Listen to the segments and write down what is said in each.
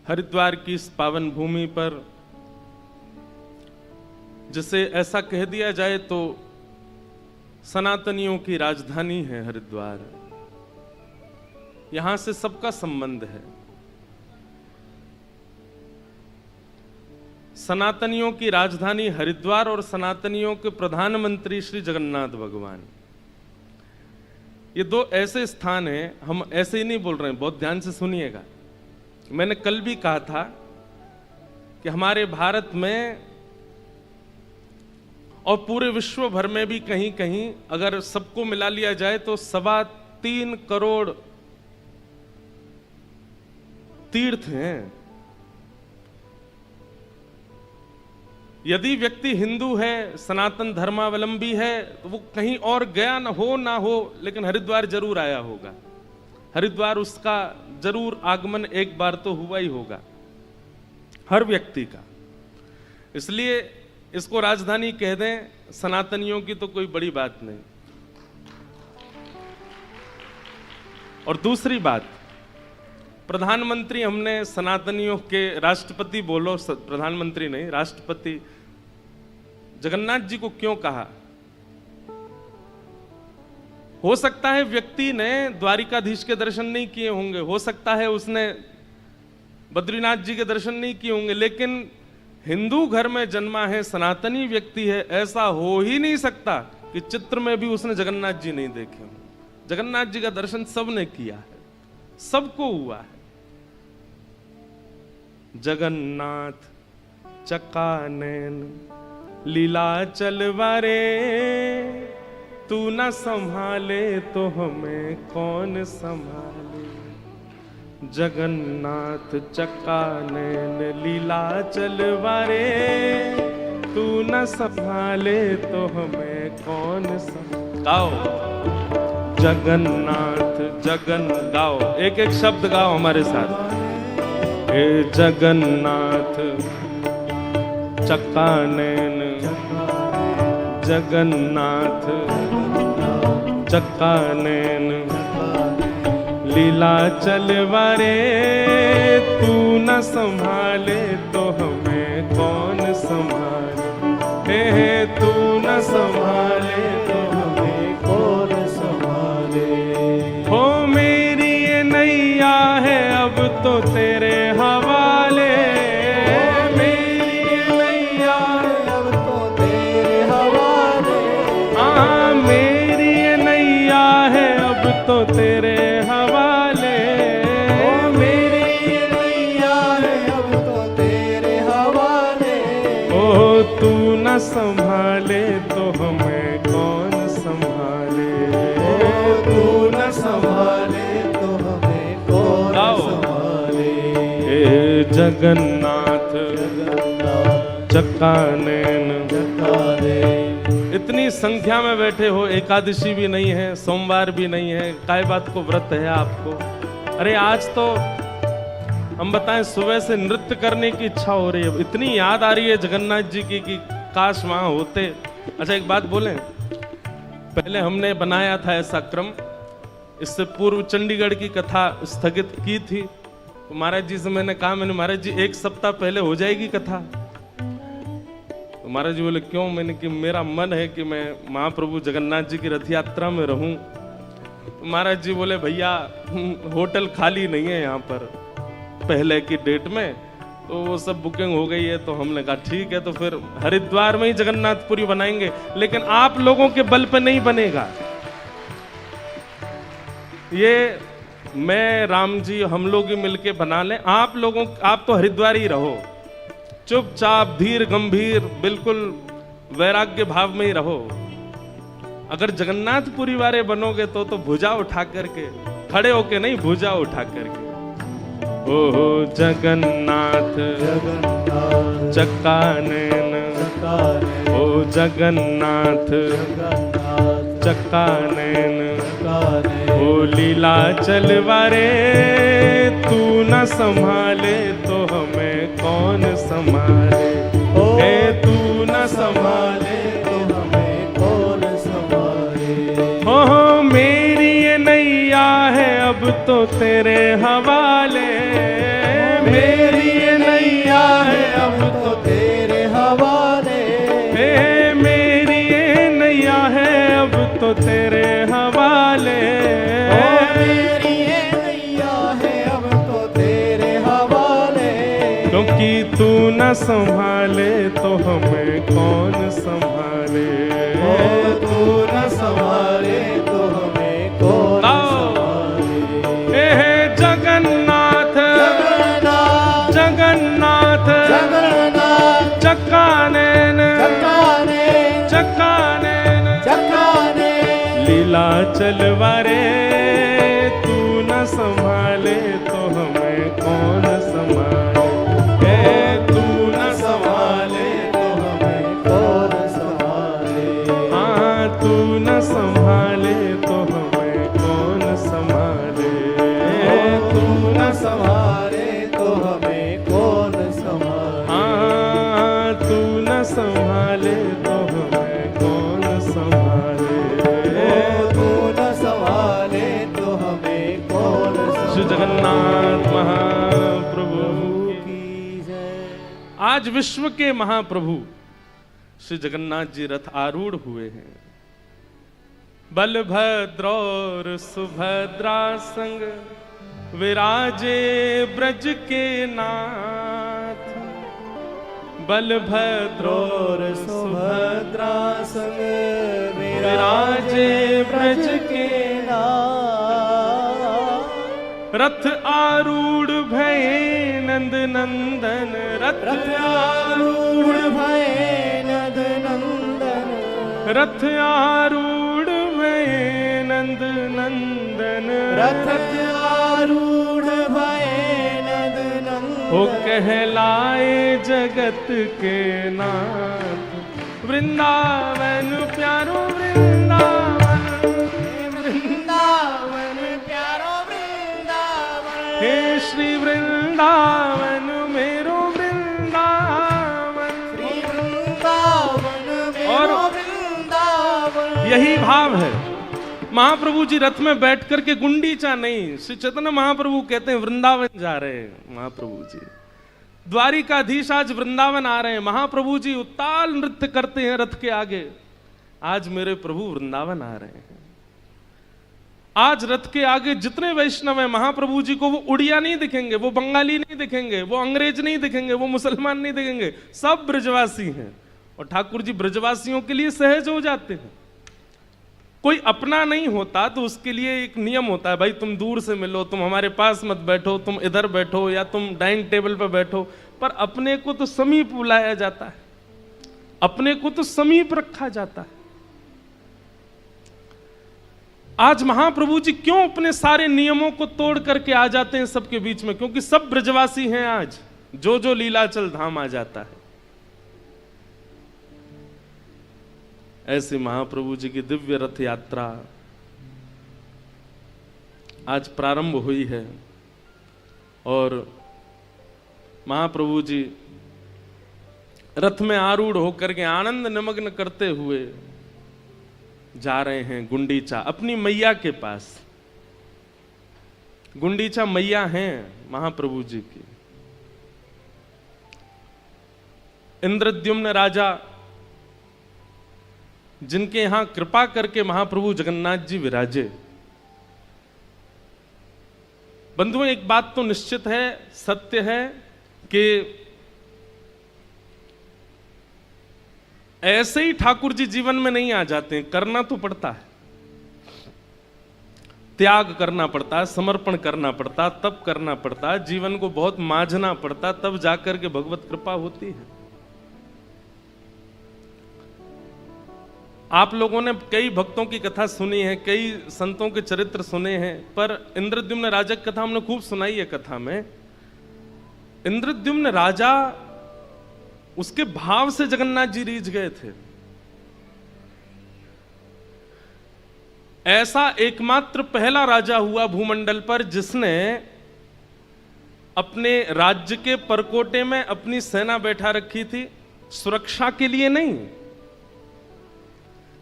हरिद्वार की इस पावन भूमि पर जिसे ऐसा कह दिया जाए तो सनातनियों की राजधानी है हरिद्वार। यहां से सबका संबंध है। सनातनियों की राजधानी हरिद्वार और सनातनियों के प्रधानमंत्री श्री जगन्नाथ भगवान, ये दो ऐसे स्थान हैं। हम ऐसे ही नहीं बोल रहे हैं, बहुत ध्यान से सुनिएगा। मैंने कल भी कहा था कि हमारे भारत में और पूरे विश्व भर में भी कहीं कहीं अगर सबको मिला लिया जाए तो 3.25 करोड़ तीर्थ हैं। यदि व्यक्ति हिंदू है, सनातन धर्मावलंबी है, तो वो कहीं और गया ना हो, लेकिन हरिद्वार जरूर आया होगा। हरिद्वार उसका जरूर आगमन एक बार तो हुआ ही होगा, हर व्यक्ति का। इसलिए इसको राजधानी कह दें सनातनियों की तो कोई बड़ी बात नहीं। और दूसरी बात, प्रधानमंत्री हमने सनातनियों के राष्ट्रपति बोलो, प्रधानमंत्री नहीं राष्ट्रपति जगन्नाथ जी को क्यों कहा? हो सकता है व्यक्ति ने द्वारिकाधीश के दर्शन नहीं किए होंगे, हो सकता है उसने बद्रीनाथ जी के दर्शन नहीं किए होंगे, लेकिन हिंदू घर में जन्मा है, सनातनी व्यक्ति है, ऐसा हो ही नहीं सकता कि चित्र में भी उसने जगन्नाथ जी नहीं देखे हों। जगन्नाथ जी का दर्शन सबने किया है, सबको हुआ है। जगन्नाथ चकानैन लीला चलवारे, तू न संभाले तो हमें कौन संभाले। जगन्नाथ चकानैन लीला चलवारे, तू न संभाले तो हमें कौन संभाले। गाओ जगन्नाथ जगन, गाओ एक एक शब्द गाओ हमारे साथ। हे जगन्नाथ चकानैन, जगन्नाथ चकानैन लीला चलवारे, तू न संभाले तो हमें कौन संभाले। हे तू न संभाले तो हमें कौन संभाले। हो मेरी ये नैया है अब तो तेरे हवाले, मेरी ये नैया है अब तो तेरे हवाले। हाँ मेरी ये नैया है अब तो तेरे हवाले, ओ मेरी ये नैया है अब तो तेरे हवाले। ओ तू न संभाले तो हमें कौन संभाले। ओ तू न संभाले तो हमें कौन संभाले। हे जगन्नाथ चकानैन, इतनी संख्या में बैठे हो, एकादशी भी नहीं है, सोमवार भी नहीं है, काय बात को व्रत है आपको? अरे आज तो हम बताएं सुबह से नृत्य करने की इच्छा हो रही है, इतनी याद आ रही है जगन्नाथ जी की कि काश वहां होते। अच्छा एक बात बोलें, पहले हमने बनाया था ऐसा क्रम, इससे पूर्व चंडीगढ़ की कथा स्थगित की थी, तो महाराज जी से मैंने कहा, मैंने महाराज जी 1 सप्ताह पहले हो जाएगी कथा। तो महाराज जी बोले क्यों? मैंने कि मेरा मन है कि मैं महाप्रभु जगन्नाथ जी की रथ यात्रा में रहूं। तो महाराज जी बोले भैया होटल खाली नहीं है यहाँ पर पहले की डेट में, तो वो सब बुकिंग हो गई है। तो हमने कहा ठीक है, तो फिर हरिद्वार में ही जगन्नाथपुरी बनाएंगे, लेकिन आप लोगों के बल पे नहीं बनेगा ये। मैं राम जी हम लोग ही मिलके बना लें, आप लोगों, आप तो हरिद्वार ही रहो, चुपचाप धीर गंभीर बिल्कुल वैराग्य भाव में ही रहो। अगर जगन्नाथपुरी वाले बनोगे तो भुजा उठा करके, खड़े होके नहीं, भुजा उठा करके। ओहो जगन्नाथ चकानैन, ओ जगन्नाथ चकानैन, ओ लीला चलवारे, तू न संभाले तो हमें कौन संभाले। हे तू न संभाले तो हमें कौन संभाले। हो मेरी ये नैया है अब तो तेरे हवाले, मेरी ये नैया है अब तो तेरे हवाले। मेरी ये नैया है अब तो तेरे हवाले। मेरी ये नैया है अब तो तेरे हवाले। क्योंकि तू न संभाले तो हमें कौन संभाले। तू न संभाले तो हमें कौन संभाले। जगन्नाथ जगन्नाथ जगन्नाथ चक्कानैन चक्कानैन चक्कानैन चक्कानैन लीला चलवारे। तू न संभाले तो हमें कौन संभाले। तू न संभाले तो हमें कौन संभाले। हाँ तू न संभाले तो हमें कौन संभाले। तू न संभाले तो हमें कौन संभाले। हाँ तू न संभाले तो हमें कौन संभाले। तू न संभाले तो हमें कौन श्री जगन्नाथ महाप्रभु की जय। आज विश्व के महाप्रभु श्री जगन्नाथ जी रथ आरूढ़ हुए हैं। बलभद्र और सुभद्रा संग विराजे ब्रज के नाथ। बलभद्र और सुभद्रा संग विराजे ब्रज के नाथ। रथ आरूढ़ भये नंद नंदन। रथ आरूढ़ भये नंद नंदन। रथ आरूढ़ भये नंद नंदन। रथ आरूढ़ भये नंद नंदन। ओ कहलाए जगत के नाथ। वृंदावन प्यारो वृंदावन। वृंदावन प्यारो वृंदावन। हे श्री वृंदावन मेरो वृंदावन। श्री वृंदावन मेरो वृंदावन। यही भाव है। महाप्रभु जी रथ में बैठ करके गुंडीचा नहीं, श्री चैतन्य महाप्रभु कहते हैं वृंदावन जा रहे हैं। महाप्रभु जी द्वारिकाधीश आज वृंदावन आ रहे हैं। महाप्रभु जी उत्ताल नृत्य करते हैं रथ के आगे। आज मेरे प्रभु वृंदावन आ रहे हैं। आज रथ के आगे जितने वैष्णव हैं महाप्रभु जी को वो उड़िया नहीं दिखेंगे, वो बंगाली नहीं दिखेंगे, वो अंग्रेज नहीं दिखेंगे, वो मुसलमान नहीं दिखेंगे, सब ब्रजवासी हैं। और ठाकुर जी ब्रजवासियों के लिए सहज हो जाते हैं। कोई अपना नहीं होता तो उसके लिए एक नियम होता है, भाई तुम दूर से मिलो, तुम हमारे पास मत बैठो, तुम इधर बैठो या तुम डाइनिंग टेबल पर बैठो। पर अपने को तो समीप बुलाया जाता है, अपने को तो समीप रखा जाता है। आज महाप्रभु जी क्यों अपने सारे नियमों को तोड़ करके आ जाते हैं सबके बीच में? क्योंकि सब ब्रजवासी हैं। आज जो जो लीलाचल धाम आ जाता है। ऐसे महाप्रभु जी की दिव्य रथ यात्रा आज प्रारंभ हुई है और महाप्रभु जी रथ में आरूढ़ होकर के आनंद निमग्न करते हुए जा रहे हैं गुंडीचा, अपनी मैया के पास। गुंडीचा मैया हैं महाप्रभु जी की। इंद्रद्युम्न राजा जिनके यहां कृपा करके महाप्रभु जगन्नाथ जी विराजे। बंधुओं एक बात तो निश्चित है, सत्य है कि ऐसे ही ठाकुर जी जीवन में नहीं आ जाते हैं, करना तो पड़ता है, त्याग करना पड़ता है, समर्पण करना पड़ता, तब करना पड़ता है, जीवन को बहुत मांझना पड़ता, तब जाकर के भगवत कृपा होती है। आप लोगों ने कई भक्तों की कथा सुनी है, कई संतों के चरित्र सुने हैं, पर इंद्रद्युम्न राजा की कथा हमने खूब सुनाई है। कथा में इंद्रद्युम्न राजा, उसके भाव से जगन्नाथ जी रीझ गए थे। ऐसा एकमात्र पहला राजा हुआ भूमंडल पर जिसने अपने राज्य के परकोटे में अपनी सेना बैठा रखी थी, सुरक्षा के लिए नहीं,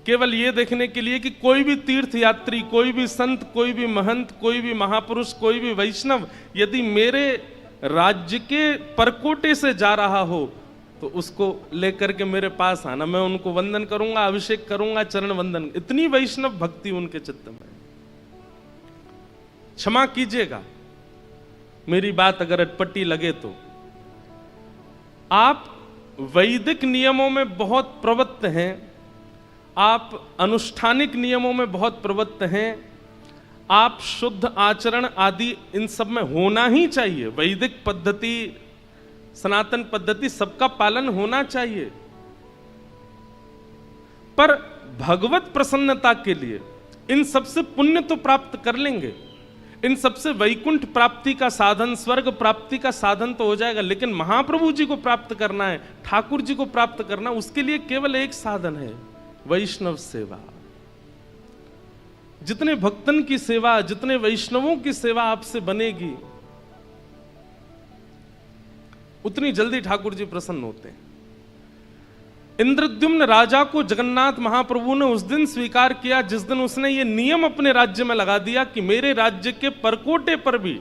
केवल यह देखने के लिए कि कोई भी तीर्थ यात्री, कोई भी संत, कोई भी महंत, कोई भी महापुरुष, कोई भी वैष्णव यदि मेरे राज्य के परकोटे से जा रहा हो तो उसको लेकर के मेरे पास आना, मैं उनको वंदन करूंगा, अभिषेक करूंगा, चरण वंदन। इतनी वैष्णव भक्ति उनके चित्त में। क्षमा कीजिएगा मेरी बात अगर अटपटी लगे तो। आप वैदिक नियमों में बहुत प्रवृत्त हैं, आप अनुष्ठानिक नियमों में बहुत प्रवृत्त हैं, आप शुद्ध आचरण आदि इन सब में होना ही चाहिए। वैदिक पद्धति, सनातन पद्धति, सबका पालन होना चाहिए। पर भगवत प्रसन्नता के लिए इन सबसे पुण्य तो प्राप्त कर लेंगे, इन सबसे वैकुंठ प्राप्ति का साधन, स्वर्ग प्राप्ति का साधन तो हो जाएगा, लेकिन महाप्रभु जी को प्राप्त करना है, ठाकुर जी को प्राप्त करना, उसके लिए केवल एक साधन है, वैष्णव सेवा। जितने भक्तन की सेवा, जितने वैष्णवों की सेवा आपसे बनेगी, उतनी जल्दी ठाकुर जी प्रसन्न होते हैं। इंद्रद्युम्न राजा को जगन्नाथ महाप्रभु ने उस दिन स्वीकार किया जिस दिन उसने ये नियम अपने राज्य में लगा दिया कि मेरे राज्य के परकोटे पर भी,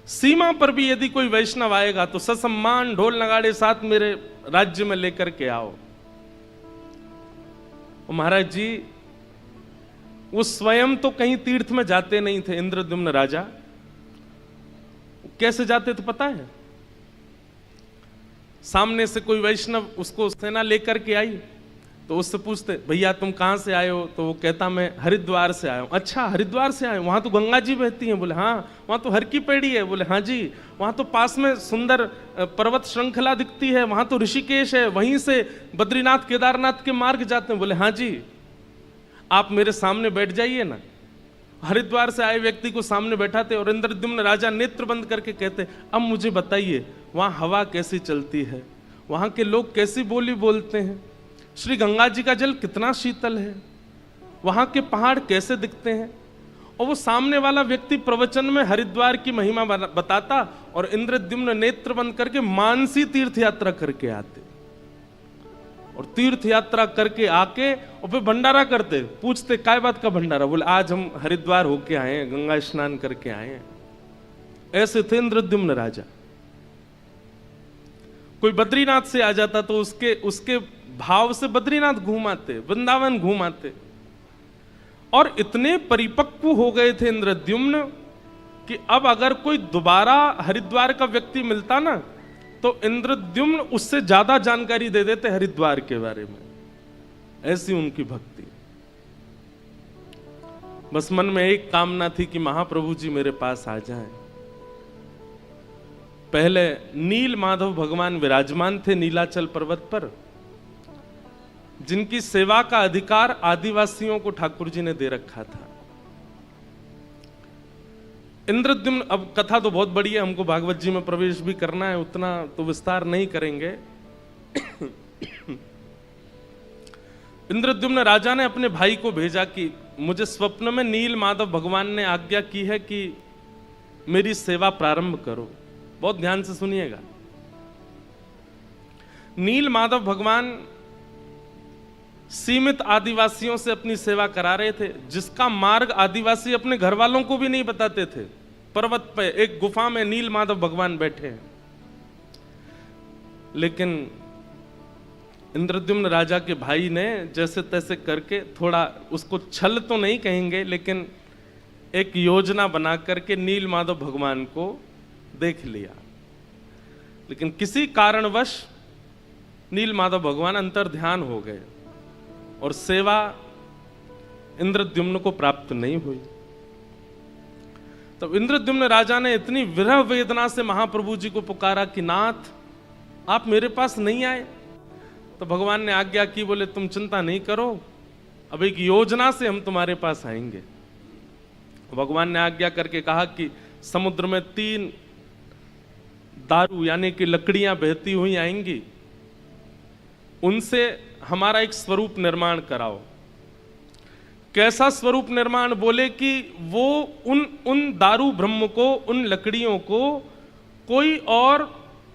सीमा पर भी यदि कोई वैष्णव आएगा तो ससम्मान ढोल नगाड़े साथ मेरे राज्य में लेकर के आओ। महाराज जी वो स्वयं तो कहीं तीर्थ में जाते नहीं थे। इंद्रद्युम्न राजा कैसे जाते थे पता है? सामने से कोई वैष्णव उसको सेना लेकर के आई तो उससे पूछते, भैया तुम कहां से आए हो? तो वो कहता मैं हरिद्वार से आया हूं। अच्छा हरिद्वार से आए, वहां तो गंगा जी बहती हैं? बोले हाँ। वहां तो हर की पेड़ी है? बोले हाँ जी। वहां तो पास में सुंदर पर्वत श्रृंखला दिखती है, वहां तो ऋषिकेश है, वहीं से बद्रीनाथ केदारनाथ के मार्ग जाते हैं? बोले हाँ जी। आप मेरे सामने बैठ जाइए ना। हरिद्वार से आए व्यक्ति को सामने बैठाते और इंद्रद्युम्न राजा नेत्र बंद करके कहते, अब मुझे बताइए वहां हवा कैसी चलती है, वहां के लोग कैसी बोली बोलते हैं, श्री गंगा जी का जल कितना शीतल है, वहां के पहाड़ कैसे दिखते हैं। और वो सामने वाला व्यक्ति प्रवचन में हरिद्वार की महिमा बताता और इंद्रद्युम्न नेत्र बंद करके मानसी तीर्थ यात्रा करके आते और तीर्थ यात्रा करके आके और फिर भंडारा करते। पूछते काय बात का भंडारा? बोले आज हम हरिद्वार होके आए हैं, गंगा स्नान करके आए हैं। ऐसे थे इंद्रद्युम्न राजा। कोई बद्रीनाथ से आ जाता तो उसके भाव से बद्रीनाथ घूमाते, वृंदावन घूमाते। और इतने परिपक्व हो गए थे इंद्रद्युम्न कि अब अगर कोई दोबारा हरिद्वार का व्यक्ति मिलता ना तो इंद्रद्युम्न उससे ज्यादा जानकारी दे देते हरिद्वार के बारे में। ऐसी उनकी भक्ति। बस मन में एक कामना थी कि महाप्रभु जी मेरे पास आ जाएं। पहले नील माधव भगवान विराजमान थे नीलाचल पर्वत पर, जिनकी सेवा का अधिकार आदिवासियों को ठाकुर जी ने दे रखा था। इंद्रद्युम्न, अब कथा तो बहुत बड़ी है, हमको भागवत जी में प्रवेश भी करना है, उतना तो विस्तार नहीं करेंगे। इंद्रद्युम्न राजा ने अपने भाई को भेजा कि मुझे स्वप्न में नील माधव भगवान ने आज्ञा की है कि मेरी सेवा प्रारंभ करो। बहुत ध्यान से सुनिएगा। नील माधव भगवान सीमित आदिवासियों से अपनी सेवा करा रहे थे, जिसका मार्ग आदिवासी अपने घर वालों को भी नहीं बताते थे। पर्वत पे एक गुफा में नील माधव भगवान बैठे हैं। लेकिन इंद्रद्युम्न राजा के भाई ने जैसे तैसे करके, थोड़ा उसको छल तो नहीं कहेंगे, लेकिन एक योजना बना करके नील माधव भगवान को देख लिया। लेकिन किसी कारणवश नील माधव भगवान अंतर ध्यान हो गए और सेवा इंद्रद्युम्न को प्राप्त नहीं हुई। तब इंद्रद्युम्न राजा ने इतनी विरह वेदना से महाप्रभु जी को पुकारा कि नाथ आप मेरे पास नहीं आए। तो भगवान ने आज्ञा की, बोले तुम चिंता नहीं करो, अब एक योजना से हम तुम्हारे पास आएंगे। भगवान ने आज्ञा करके कहा कि समुद्र में 3 दारू यानी कि लकड़ियां बहती हुई आएंगी, उनसे हमारा एक स्वरूप निर्माण कराओ। कैसा स्वरूप निर्माण? बोले कि वो उन दारू ब्रह्म को, उन लकड़ियों को कोई और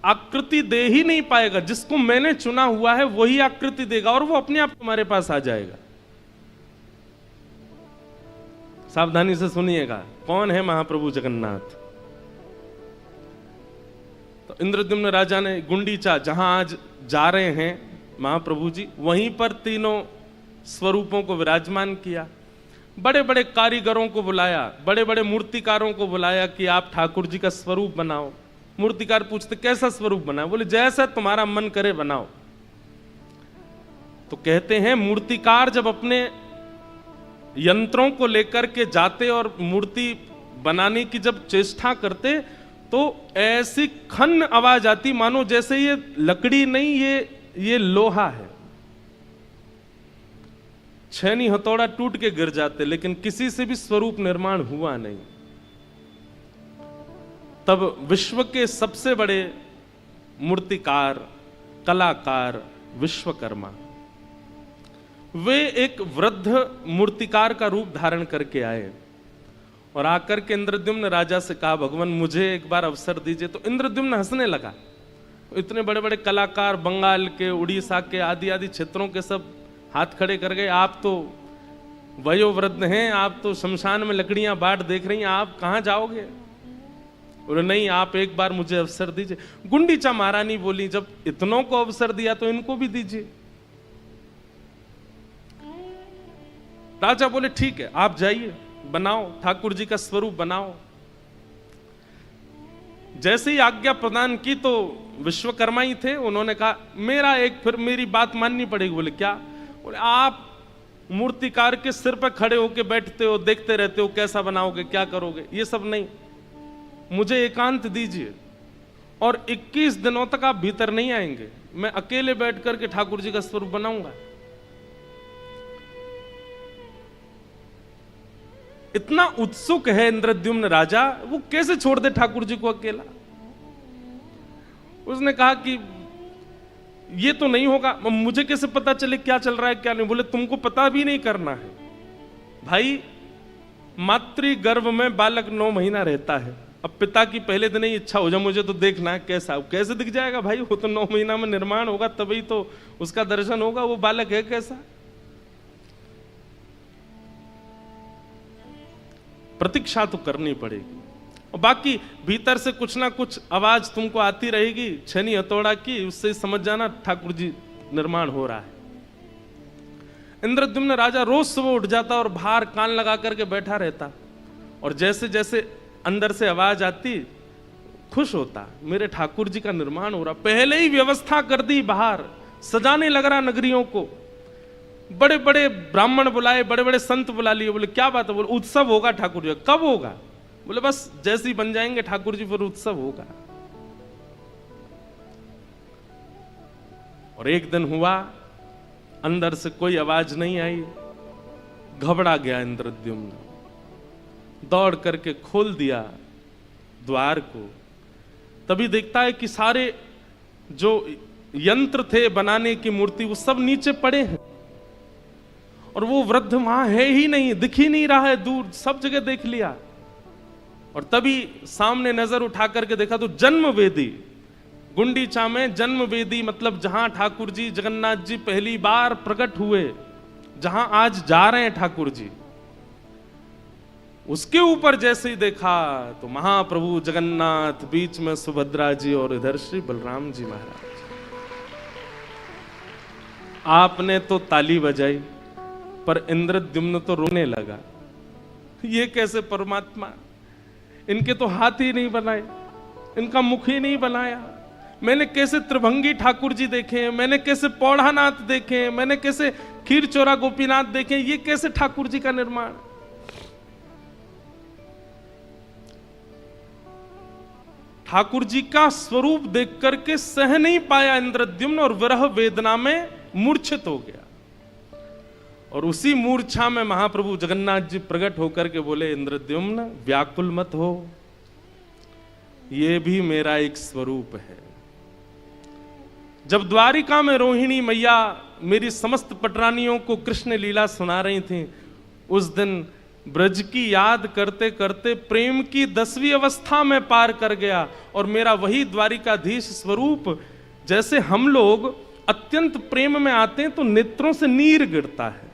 आकृति दे ही नहीं पाएगा, जिसको मैंने चुना हुआ है वही आकृति देगा और वो अपने आप तुम्हारे पास आ जाएगा। सावधानी से सुनिएगा, कौन है महाप्रभु जगन्नाथ? तो इंद्रद्युम्न राजा ने गुंडीचा, जहां आज जा रहे हैं महाप्रभु जी, वहीं पर तीनों स्वरूपों को विराजमान किया। बड़े बड़े कारीगरों को बुलाया, बड़े बड़े मूर्तिकारों को बुलाया कि आप ठाकुर जी का स्वरूप बनाओ। मूर्तिकार पूछते कैसा स्वरूप बनाओ? बोले जैसा तुम्हारा मन करे बनाओ। तो कहते हैं मूर्तिकार जब अपने यंत्रों को लेकर के जाते और मूर्ति बनाने की जब चेष्टा करते तो ऐसी खन्न आवाज आती मानो जैसे ये लकड़ी नहीं, ये लोहा है। छेनी हथौड़ा टूट के गिर जाते, लेकिन किसी से भी स्वरूप निर्माण हुआ नहीं। तब विश्व के सबसे बड़े मूर्तिकार, कलाकार विश्वकर्मा, वे एक वृद्ध मूर्तिकार का रूप धारण करके आए और आकर के इंद्रद्युम्न राजा से कहा, भगवान मुझे एक बार अवसर दीजिए। तो इंद्रद्युम्न हंसने लगा। इतने बड़े बड़े कलाकार बंगाल के, उड़ीसा के, आदि आदि क्षेत्रों के सब हाथ खड़े कर गए। आप तो वयोवृद्ध हैं, आप तो शमशान में लकड़ियां बाट देख रही हैं, आप कहां जाओगे? बोले नहीं, आप एक बार मुझे अवसर दीजिए। गुंडीचा महारानी बोली, जब इतनों को अवसर दिया तो इनको भी दीजिए। राजा बोले ठीक है, आप जाइए, बनाओ, ठाकुर जी का स्वरूप बनाओ। जैसे ही आज्ञा प्रदान की तो विश्वकर्मा ही थे, उन्होंने कहा मेरा एक, फिर मेरी बात माननी पड़ेगी। बोले क्या? बोले आप मूर्तिकार के सिर पर खड़े होके बैठते हो, देखते रहते हो कैसा बनाओगे, क्या करोगे, ये सब नहीं, मुझे एकांत दीजिए। और 21 दिनों तक आप भीतर नहीं आएंगे, मैं अकेले बैठ करके ठाकुर जी का स्वरूप बनाऊंगा। इतना उत्सुक है इंद्रद्युम्न राजा, वो कैसे छोड़ दे ठाकुर जी को अकेला? उसने कहा कि ये तो नहीं होगा, मुझे कैसे पता चले क्या चल रहा है क्या नहीं? बोले तुमको पता भी नहीं करना है भाई, मातृ गर्भ में बालक 9 महीना रहता है। अब पिता की पहले दिन ही इच्छा हो जाए मुझे तो देखना है कैसा, कैसे दिख जाएगा भाई? वो तो 9 महीना में निर्माण होगा, तभी तो उसका दर्शन होगा, वो बालक है कैसा? प्रतीक्षा तो करनी पड़ेगी। और बाकी भीतर से कुछ ना कुछ आवाज तुमको आती रहेगी छेनी हथौड़ा की, उससे समझ जाना ठाकुर जी निर्माण हो रहा है। इंद्रद्युम्न राजा रोज सुबह उठ जाता और बाहर कान लगा करके बैठा रहता, और जैसे जैसे अंदर से आवाज आती खुश होता, मेरे ठाकुर जी का निर्माण हो रहा। पहले ही व्यवस्था कर दी, बाहर सजाने लग रहा नगरियों को, बड़े बड़े ब्राह्मण बुलाए, बड़े बड़े संत बुला लिए। बोले क्या बात है? बोले उत्सव होगा ठाकुर जी। कब होगा? बोले बस जैसे ही बन जाएंगे ठाकुर जी फिर उत्सव होगा। और एक दिन हुआ, अंदर से कोई आवाज नहीं आई, घबरा गया इंद्रद्युम्न, दौड़ करके खोल दिया द्वार को। तभी देखता है कि सारे जो यंत्र थे बनाने की मूर्ति वो सब नीचे पड़े हैं, और वो वृद्ध वहां है ही नहीं, दिख ही नहीं रहा है, दूर सब जगह देख लिया। और तभी सामने नजर उठा करके देखा तो जन्म वेदी, गुंडीचा में जन्म वेदी, मतलब जहां ठाकुर जी जगन्नाथ जी पहली बार प्रकट हुए, जहां आज जा रहे हैं ठाकुर जी, उसके ऊपर जैसे ही देखा तो महाप्रभु जगन्नाथ, बीच में सुभद्रा जी और इधर श्री बलराम जी महाराज। आपने तो ताली बजाई, पर इंद्रद्युम्न तो रोने लगा। ये कैसे परमात्मा, इनके तो हाथ ही नहीं बनाए, इनका मुख ही नहीं बनाया। मैंने कैसे त्रिभंगी ठाकुर जी देखे, मैंने कैसे पौढ़ानाथ देखे, मैंने कैसे खीर चोरा गोपीनाथ देखे, ये कैसे ठाकुर जी का निर्माण? ठाकुर जी का स्वरूप देख करके सह नहीं पाया इंद्रद्युम्न, और विरह वेदना में मूर्छित हो गया। और उसी मूर्छा में महाप्रभु जगन्नाथ जी प्रकट होकर के बोले, इंद्रद्युम्न व्याकुल मत हो, ये भी मेरा एक स्वरूप है। जब द्वारिका में रोहिणी मैया मेरी समस्त पटरानियों को कृष्ण लीला सुना रही थी, उस दिन ब्रज की याद करते करते प्रेम की 10वीं अवस्था में पार कर गया, और मेरा वही द्वारिकाधीश स्वरूप, जैसे हम लोग अत्यंत प्रेम में आते हैं तो नेत्रों से नीर गिरता है,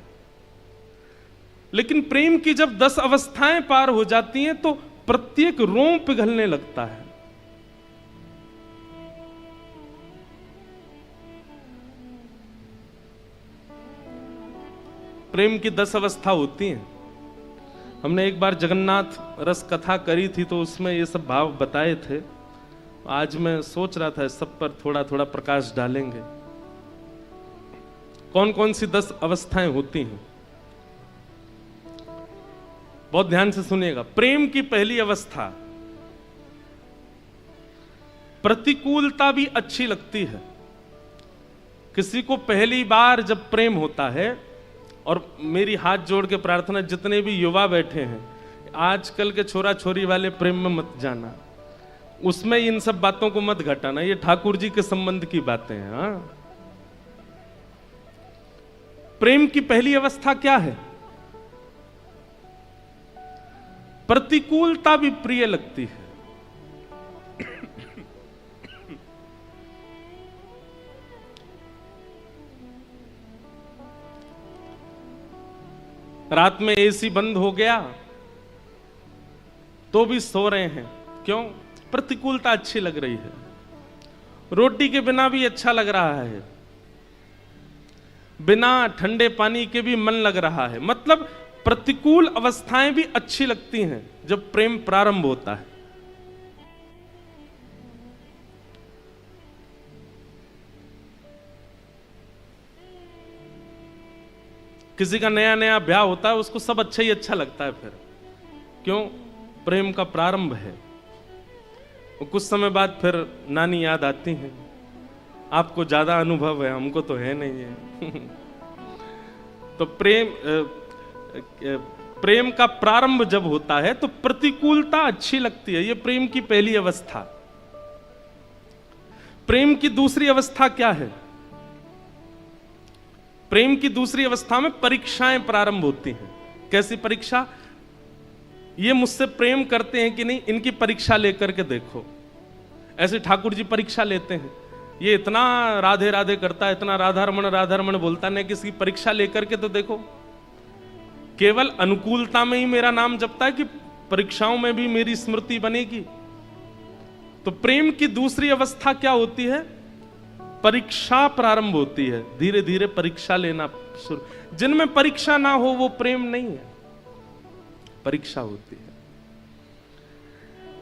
लेकिन प्रेम की जब 10 अवस्थाएं पार हो जाती हैं तो प्रत्येक रोम पिघलने लगता है। प्रेम की 10 अवस्था होती हैं। हमने एक बार जगन्नाथ रस कथा करी थी तो उसमें ये सब भाव बताए थे। आज मैं सोच रहा था इस सब पर थोड़ा थोड़ा प्रकाश डालेंगे। कौन कौन सी 10 अवस्थाएं होती हैं, बहुत ध्यान से सुनिएगा। प्रेम की पहली अवस्था, प्रतिकूलता भी अच्छी लगती है। किसी को पहली बार जब प्रेम होता है, और मेरी हाथ जोड़ के प्रार्थना जितने भी युवा बैठे हैं, आजकल के छोरा छोरी वाले प्रेम में मत जाना, उसमें इन सब बातों को मत घटाना, ये ठाकुर जी के संबंध की बातें हैं। हाँ, प्रेम की पहली अवस्था क्या है? प्रतिकूलता भी प्रिय लगती है। रात में एसी बंद हो गया तो भी सो रहे हैं, क्यों? प्रतिकूलता अच्छी लग रही है। रोटी के बिना भी अच्छा लग रहा है, बिना ठंडे पानी के भी मन लग रहा है। मतलब प्रतिकूल अवस्थाएं भी अच्छी लगती हैं जब प्रेम प्रारंभ होता है। किसी का नया नया ब्याह होता है, उसको सब अच्छा ही अच्छा लगता है। फिर क्यों? प्रेम का प्रारंभ है। कुछ समय बाद फिर नानी याद आती है। आपको ज्यादा अनुभव है, हमको तो है नहीं है। तो प्रेम का प्रारंभ जब होता है तो प्रतिकूलता अच्छी लगती है। यह प्रेम की पहली अवस्था। प्रेम की दूसरी अवस्था क्या है? प्रेम की दूसरी अवस्था में परीक्षाएं प्रारंभ होती हैं। कैसी परीक्षा? ये मुझसे प्रेम करते हैं कि नहीं, इनकी परीक्षा लेकर के देखो। ऐसे ठाकुर जी परीक्षा लेते हैं, ये इतना राधे राधे करता है, इतना राधा रमण बोलता है, किसी की परीक्षा लेकर के तो देखो। केवल अनुकूलता में ही मेरा नाम जपता है कि परीक्षाओं में भी मेरी स्मृति बनेगी? तो प्रेम की दूसरी अवस्था क्या होती है? परीक्षा प्रारंभ होती है। धीरे धीरे परीक्षा लेना शुरू। जिनमें परीक्षा ना हो वो प्रेम नहीं है, परीक्षा होती है।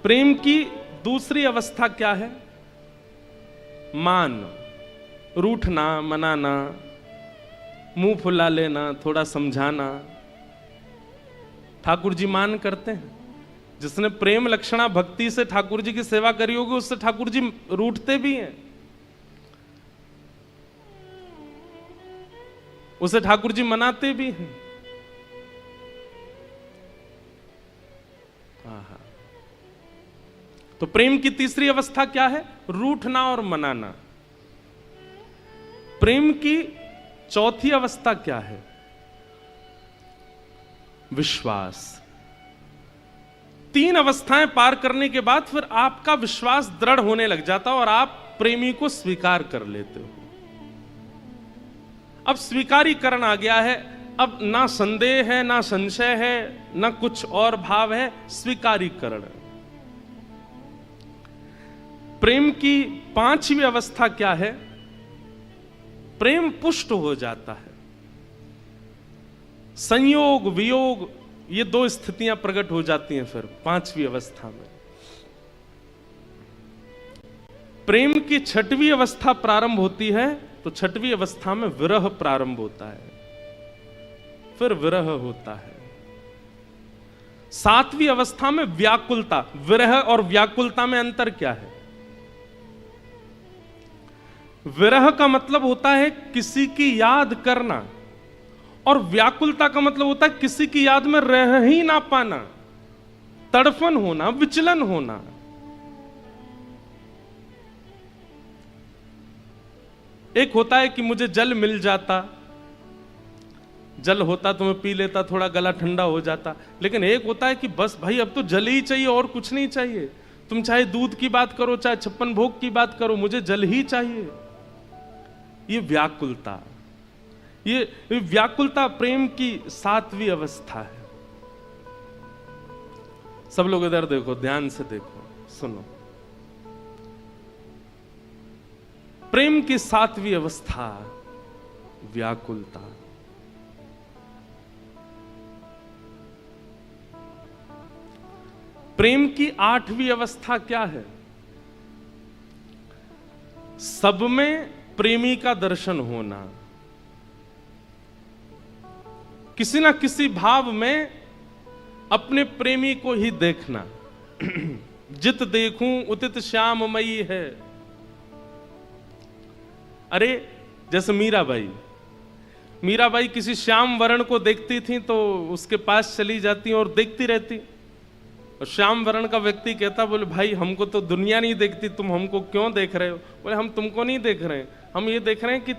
प्रेम की दूसरी अवस्था क्या है? मान, रूठना, मनाना, मुंह फुला लेना, थोड़ा समझाना। ठाकुर जी मान करते हैं। जिसने प्रेम लक्षणा भक्ति से ठाकुर जी की सेवा करी होगी, उससे ठाकुर जी रूठते भी हैं, उसे ठाकुर जी मनाते भी हैं। तो प्रेम की तीसरी अवस्था क्या है? रूठना और मनाना। प्रेम की चौथी अवस्था क्या है? विश्वास। 3 अवस्थाएं पार करने के बाद फिर आपका विश्वास दृढ़ होने लग जाता है और आप प्रेमी को स्वीकार कर लेते हो। अब स्वीकारीकरण आ गया है। अब ना संदेह है, ना संशय है, ना कुछ और भाव है, स्वीकारीकरण। प्रेम की 5वीं अवस्था क्या है? प्रेम पुष्ट हो जाता है। संयोग वियोग, ये 2 स्थितियां प्रकट हो जाती हैं फिर 5वीं अवस्था में। प्रेम की 6वीं अवस्था प्रारंभ होती है, तो 6वीं अवस्था में विरह प्रारंभ होता है, फिर विरह होता है। 7वीं अवस्था में व्याकुलता। विरह और व्याकुलता में अंतर क्या है? विरह का मतलब होता है किसी की याद करना, और व्याकुलता का मतलब होता है किसी की याद में रह ही ना पाना, तड़फन होना, विचलन होना। एक होता है कि मुझे जल मिल जाता, जल होता तो मैं पी लेता, थोड़ा गला ठंडा हो जाता। लेकिन एक होता है कि बस भाई अब तो जल ही चाहिए और कुछ नहीं चाहिए। तुम चाहे दूध की बात करो, चाहे 56 भोग की बात करो, मुझे जल ही चाहिए। ये व्याकुलता, ये व्याकुलता प्रेम की 7वीं अवस्था है। सब लोग इधर देखो, ध्यान से देखो, सुनो। प्रेम की 7वीं अवस्था व्याकुलता। प्रेम की 8वीं अवस्था क्या है? सब में प्रेमी का दर्शन होना, किसी ना किसी भाव में अपने प्रेमी को ही देखना। जित देखूं उतित श्याममयी है। अरे जैसे मीराबाई किसी श्याम वर्ण को देखती थी तो उसके पास चली जाती और देखती रहती, और श्याम वर्ण का व्यक्ति कहता, बोले भाई हमको तो दुनिया नहीं देखती, तुम हमको क्यों देख रहे हो? बोले हम तुमको नहीं देख रहे हैं, हम ये देख रहे हैं कि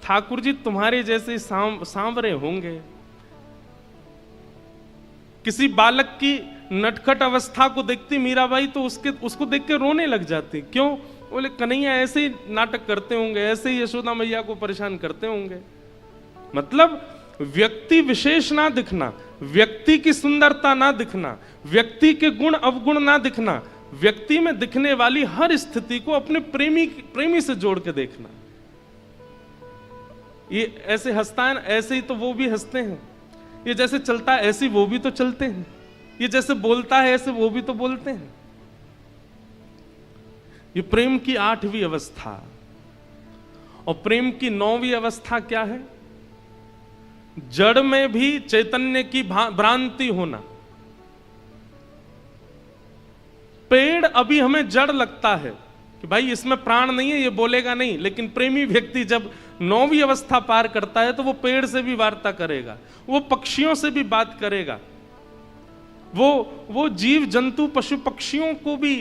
ठाकुर जी तुम्हारे जैसे सांवरे होंगे। किसी बालक की नटखट अवस्था को देखती मीराबाई तो उसको देख के रोने लग जाती। क्यों? बोले कन्हैया ऐसे ही नाटक करते होंगे, ऐसे ही यशोदा मैया को परेशान करते होंगे। मतलब व्यक्ति विशेष ना दिखना, व्यक्ति की सुंदरता ना दिखना, व्यक्ति के गुण अवगुण ना दिखना, व्यक्ति में दिखने वाली हर स्थिति को अपने प्रेमी से जोड़ के देखना। ये ऐसे हंसता है, ऐसे ही तो वो भी हंसते हैं। ये जैसे चलता है ऐसे वो भी तो चलते हैं। ये जैसे बोलता है ऐसे वो भी तो बोलते हैं। ये प्रेम की 8वीं अवस्था। और प्रेम की 9वीं अवस्था क्या है? जड़ में भी चैतन्य की भ्रांति होना। पेड़ अभी हमें जड़ लगता है कि भाई इसमें प्राण नहीं है, ये बोलेगा नहीं, लेकिन प्रेमी व्यक्ति जब 9वीं अवस्था पार करता है तो वो पेड़ से भी वार्ता करेगा, वो पक्षियों से भी बात करेगा, वो जीव जंतु पशु पक्षियों को भी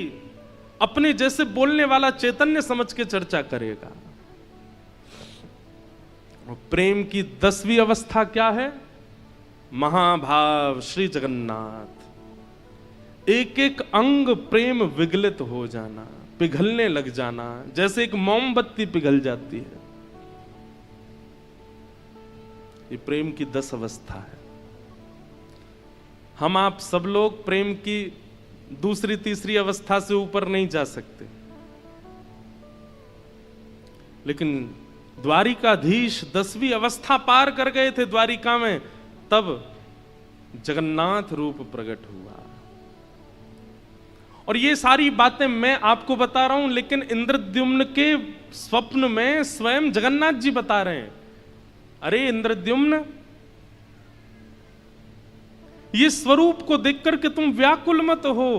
अपने जैसे बोलने वाला चैतन्य समझ के चर्चा करेगा। और प्रेम की 10वीं अवस्था क्या है? महाभाव श्री जगन्नाथ। एक एक अंग प्रेम विगलित हो जाना, पिघलने लग जाना, जैसे एक मोमबत्ती पिघल जाती है। ये प्रेम की 10 अवस्था है। हम आप सब लोग प्रेम की 2री 3री अवस्था से ऊपर नहीं जा सकते, लेकिन द्वारिकाधीश 10वीं अवस्था पार कर गए थे द्वारिका में, तब जगन्नाथ रूप प्रकट हुआ। और ये सारी बातें मैं आपको बता रहा हूं, लेकिन इंद्रद्युम्न के स्वप्न में स्वयं जगन्नाथ जी बता रहे हैं, अरे इंद्रद्युम्न, ये स्वरूप को देख करके तुम व्याकुल मत हो,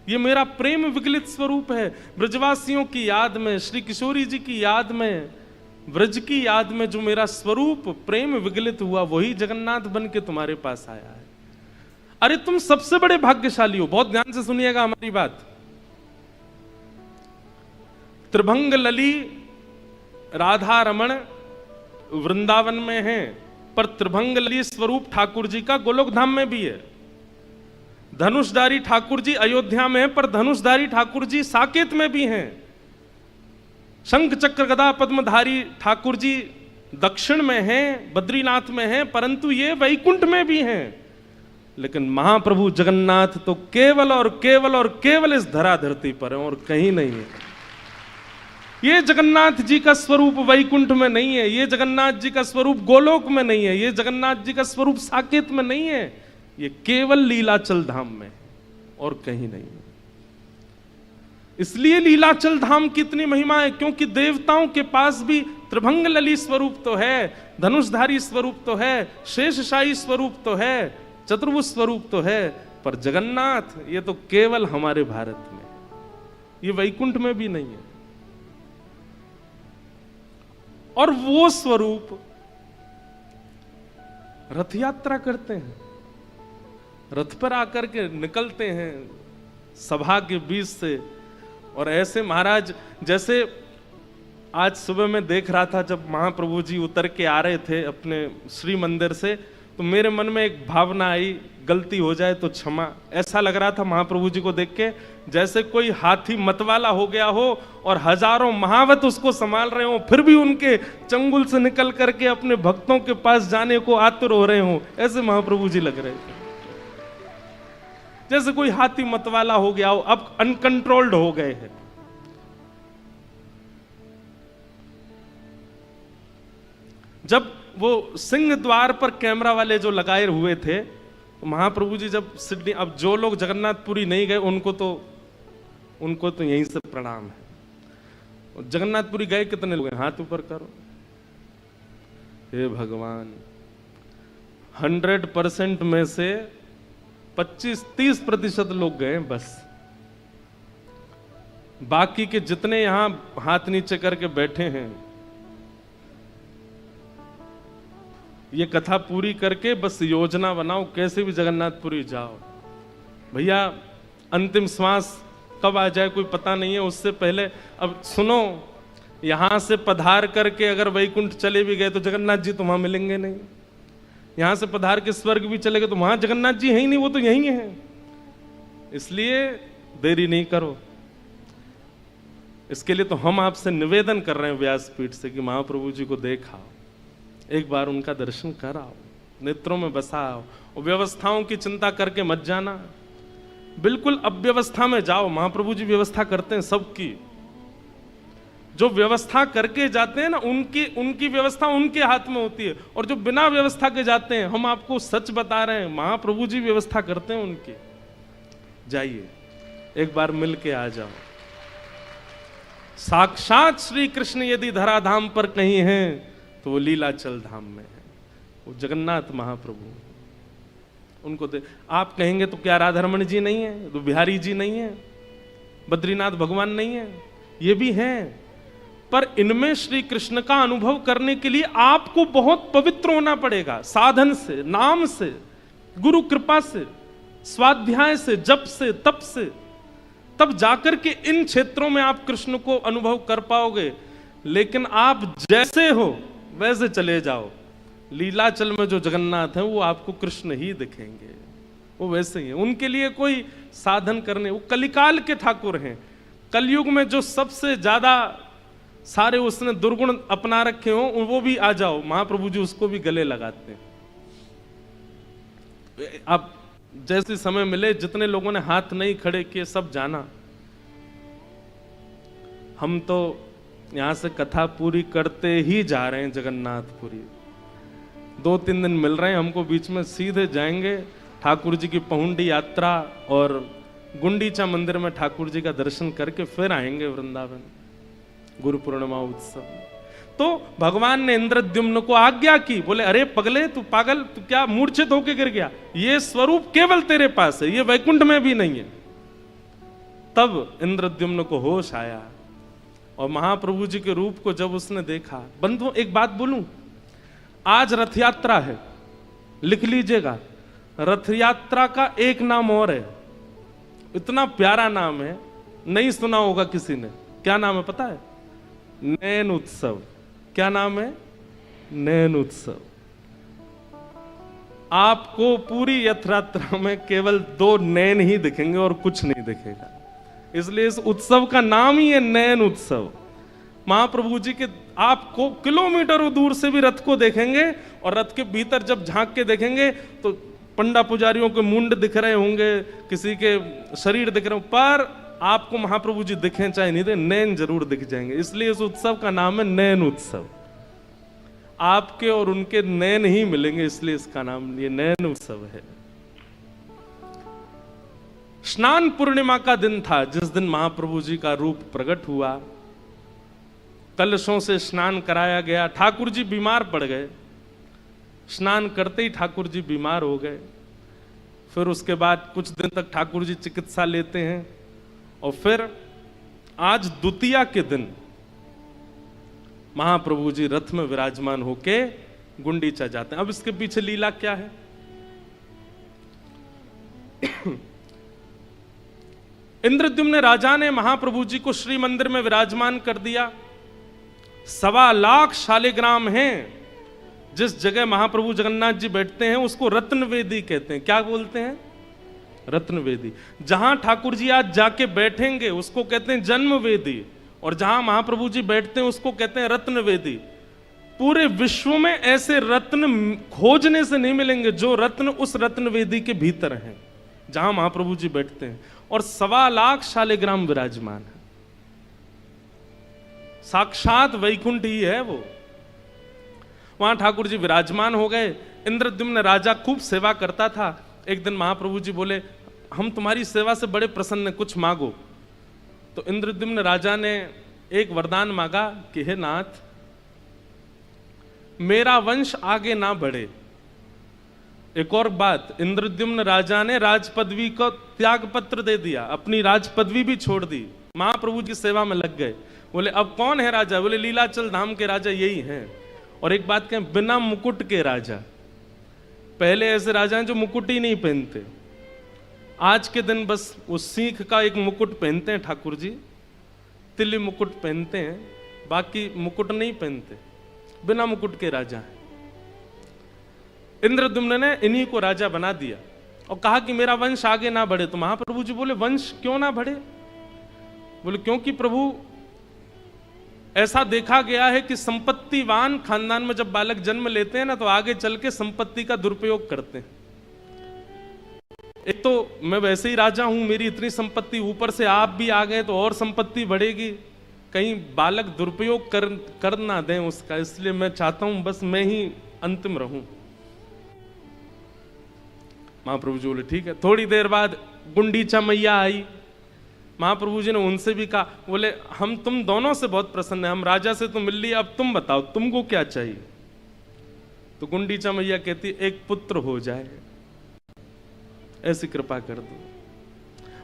ये मेरा प्रेम विगलित स्वरूप है। ब्रजवासियों की याद में, श्री किशोरी जी की याद में, ब्रज की याद में जो मेरा स्वरूप प्रेम विगलित हुआ, वही जगन्नाथ बन के तुम्हारे पास आया है। अरे तुम सबसे बड़े भाग्यशाली हो। बहुत ध्यान से सुनिएगा हमारी बात। त्रिभंग लली राधा रमण वृंदावन में है, पर त्रिभंग लली स्वरूप ठाकुर जी का गोलोक धाम में भी है। धनुषधारी ठाकुर जी अयोध्या में है, पर धनुषधारी ठाकुर जी साकेत में भी हैं। शंख चक्र गदा पद्मधारी ठाकुर जी दक्षिण में हैं, बद्रीनाथ में हैं, परंतु ये वैकुंठ में भी हैं। लेकिन महाप्रभु जगन्नाथ तो केवल और केवल और केवल इस धरा धरती पर है और कहीं नहीं है। ये जगन्नाथ जी का स्वरूप वैकुंठ में नहीं है, ये जगन्नाथ जी का स्वरूप गोलोक में नहीं है, ये जगन्नाथ जी का स्वरूप साकेत में नहीं है, ये केवल लीलाचल धाम में और कहीं नहीं है। इसलिए लीलाचल धाम की इतनी महिमा है, क्योंकि देवताओं के पास भी त्रिभंग लली स्वरूप तो है, धनुषधारी स्वरूप तो है, शेषशाही स्वरूप तो है, चतुर्भुज स्वरूप तो है, पर जगन्नाथ ये तो केवल हमारे भारत में, ये वैकुंठ में भी नहीं है। और वो स्वरूप रथ यात्रा करते हैं, रथ पर आकर के निकलते हैं सभा के बीच से। और ऐसे महाराज, जैसे आज सुबह मैं देख रहा था जब महाप्रभु जी उतर के आ रहे थे अपने श्री मंदिर से, तो मेरे मन में एक भावना आई, गलती हो जाए तो क्षमा। ऐसा लग रहा था महाप्रभु जी को देख के जैसे कोई हाथी मतवाला हो गया हो और हजारों महावत उसको संभाल रहे हो, फिर भी उनके चंगुल से निकल करके अपने भक्तों के पास जाने को आतुर हो रहे हो। ऐसे महाप्रभु जी लग रहे थे, जैसे कोई हाथी मतवाला हो गया हो, अब अनकंट्रोल्ड हो गए हैं। जब वो सिंह द्वार पर कैमरा वाले जो लगाए हुए थे, तो महाप्रभु जी जब सिडनी, अब जो लोग जगन्नाथपुरी नहीं गए उनको तो यहीं से प्रणाम है। जगन्नाथपुरी गए कितने लोग हैं? हाथ ऊपर करो। हे भगवान, 100% में से 25-30% लोग गए बस। बाकी के जितने यहां हाथ नीचे करके बैठे हैं, ये कथा पूरी करके बस योजना बनाओ कैसे भी जगन्नाथपुरी जाओ। भैया अंतिम श्वास कब आ जाए कोई पता नहीं है, उससे पहले अब सुनो, यहां से पधार करके अगर वैकुंठ चले भी गए तो जगन्नाथ जी तो वहां मिलेंगे नहीं। यहां से पधार के स्वर्ग भी चले गए तो वहां जगन्नाथ जी है ही नहीं, वो तो यहीं है। इसलिए देरी नहीं करो। इसके लिए तो हम आपसे निवेदन कर रहे हैं व्यासपीठ से कि महाप्रभु जी को देखा, एक बार उनका दर्शन कराओ, नेत्रों में बसाओ, और व्यवस्थाओं की चिंता करके मत जाना। बिल्कुल अव्यवस्था में जाओ, महाप्रभु जी व्यवस्था करते हैं सबकी। जो व्यवस्था करके जाते हैं ना, उनकी व्यवस्था उनके हाथ में होती है, और जो बिना व्यवस्था के जाते हैं, हम आपको सच बता रहे हैं, महाप्रभु जी व्यवस्था करते हैं उनकी। जाइए एक बार मिल के आ जाओ। साक्षात श्री कृष्ण यदि धराधाम पर कहीं हैं तो वो लीलाचल धाम में है, वो जगन्नाथ महाप्रभु। उनको आप कहेंगे तो क्या राधारमण जी नहीं है, तो बिहारी जी नहीं है, बद्रीनाथ भगवान नहीं है? ये भी हैं, पर इनमें श्री कृष्ण का अनुभव करने के लिए आपको बहुत पवित्र होना पड़ेगा, साधन से, नाम से, गुरु कृपा से, स्वाध्याय से, जप से, तप से। तब जाकर के इन क्षेत्रों में आप कृष्ण को अनुभव कर पाओगे। लेकिन आप जैसे हो वैसे चले जाओ, लीलाचल में जो जगन्नाथ हैं वो आपको कृष्ण ही दिखेंगे, वो वैसे ही हैं। उनके लिए कोई साधन करने, वो कलिकाल के ठाकुर हैं। कलयुग में जो सबसे ज्यादा सारे उसने दुर्गुण अपना रखे हो, वो भी आ जाओ, महाप्रभु जी उसको भी गले लगाते हैं। आप जैसे समय मिले, जितने लोगों ने हाथ नहीं खड़े किए सब जाना। हम तो यहां से कथा पूरी करते ही जा रहे हैं जगन्नाथपुरी। 2-3 दिन मिल रहे हैं हमको, बीच में सीधे जाएंगे ठाकुर जी की पहुंडी यात्रा और गुंडीचा मंदिर में ठाकुर जी का दर्शन करके फिर आएंगे वृंदावन, गुरु पूर्णिमा उत्सव। तो भगवान ने इंद्रद्युम्न को आज्ञा की, बोले अरे पगले, तू पागल, तू क्या मूर्छित होके गिर गया? ये स्वरूप केवल तेरे पास है, ये वैकुंठ में भी नहीं है। तब इंद्रद्युम्न को होश आया और महाप्रभु जी के रूप को जब उसने देखा। बंधुओं एक बात बोलूं, आज रथ यात्रा है, लिख लीजिएगा, रथ यात्रा का एक नाम और है, इतना प्यारा नाम है, नहीं सुना होगा किसी ने। क्या नाम है पता है? नैन उत्सव। क्या नाम है? नैन उत्सव। आपको पूरी रथ यात्रा में केवल 2 नैन ही दिखेंगे और कुछ नहीं दिखेगा, इसलिए इस उत्सव का नाम ही है नैन उत्सव। महाप्रभु जी के आपको किलोमीटरों दूर से भी रथ को देखेंगे, और रथ के भीतर जब झांक के देखेंगे तो पंडा पुजारियों के मुंड दिख रहे होंगे, किसी के शरीर दिख रहे होंगे, पर आपको महाप्रभु जी दिखें चाहे नहीं दे, नैन जरूर दिख जाएंगे। इसलिए इस उत्सव का नाम है नैन उत्सव। आपके और उनके नैन ही मिलेंगे, इसलिए इसका नाम ये नैन उत्सव है। स्नान पूर्णिमा का दिन था जिस दिन महाप्रभु जी का रूप प्रकट हुआ। कलशों से स्नान कराया गया। ठाकुर जी बीमार पड़ गए, स्नान करते ही ठाकुर जी बीमार हो गए। फिर उसके बाद कुछ दिन तक ठाकुर जी चिकित्सा लेते हैं, और फिर आज द्वितीया के दिन महाप्रभु जी रथ में विराजमान होके गुंडीचा जाते हैं। अब इसके पीछे लीला क्या है? इंद्रद्युम्न राजा ने महाप्रभु जी को श्री मंदिर में विराजमान कर दिया। 1.25 लाख शालिग्राम हैं। जिस जगह महाप्रभु जगन्नाथ जी बैठते हैं उसको रत्नवेदी कहते हैं। क्या बोलते हैं? रत्नवेदी। जहां ठाकुर जी आज जाके बैठेंगे उसको कहते हैं जन्मवेदी, और जहां महाप्रभु जी बैठते हैं उसको कहते हैं रत्नवेदी। पूरे विश्व में ऐसे रत्न खोजने से नहीं मिलेंगे जो रत्न उस रत्नवेदी के भीतर हैं, जहां महाप्रभु जी बैठते हैं। और 1.25 लाख शालिग्राम विराजमान है। साक्षात वैकुंठ ही है वो। वहां ठाकुर जी विराजमान हो गए। इंद्रद्युम्न राजा खूब सेवा करता था। एक दिन महाप्रभु जी बोले, हम तुम्हारी सेवा से बड़े प्रसन्न हैं, कुछ मांगो। तो इंद्रद्युम्न राजा ने एक वरदान मांगा कि हे नाथ, मेरा वंश आगे ना बढ़े। एक और बात, इंद्रद्युम्न राजा ने राज पदवी को त्याग पत्र दे दिया, अपनी राज पदवी भी छोड़ दी, महाप्रभु की सेवा में लग गए। बोले अब कौन है राजा? बोले लीलाचल धाम के राजा यही हैं। और एक बात कहें, बिना मुकुट के राजा। पहले ऐसे राजा हैं जो मुकुट ही नहीं पहनते, आज के दिन बस वो सीख का एक मुकुट पहनते हैं ठाकुर जी, तिल्ली मुकुट पहनते हैं, बाकी मुकुट नहीं पहनते, बिना मुकुट के राजा हैं। इंद्रद्युम्न ने इन्हीं को राजा बना दिया और कहा कि मेरा वंश आगे ना बढ़े। तो महाप्रभु जी बोले वंश क्यों ना बढ़े? बोले क्योंकि प्रभु ऐसा देखा गया है कि संपत्तिवान खानदान में जब बालक जन्म लेते हैं ना, तो आगे चल के संपत्ति का दुरुपयोग करते हैं। एक तो मैं वैसे ही राजा हूं, मेरी इतनी संपत्ति, ऊपर से आप भी आ गए तो और संपत्ति बढ़ेगी, कहीं बालक दुरुपयोग कर ना दें उसका, इसलिए मैं चाहता हूं बस मैं ही अंतिम रहूं। महाप्रभु जी बोले ठीक है। थोड़ी देर बाद गुंडीचा मैया आई, महाप्रभु जी ने उनसे भी कहा, बोले हम तुम दोनों से बहुत प्रसन्न हैं, हम राजा से तो मिल लिए, अब तुम बताओ तुमको क्या चाहिए? तो गुंडीचा मैया कहती एक पुत्र हो जाए, ऐसी कृपा कर दो।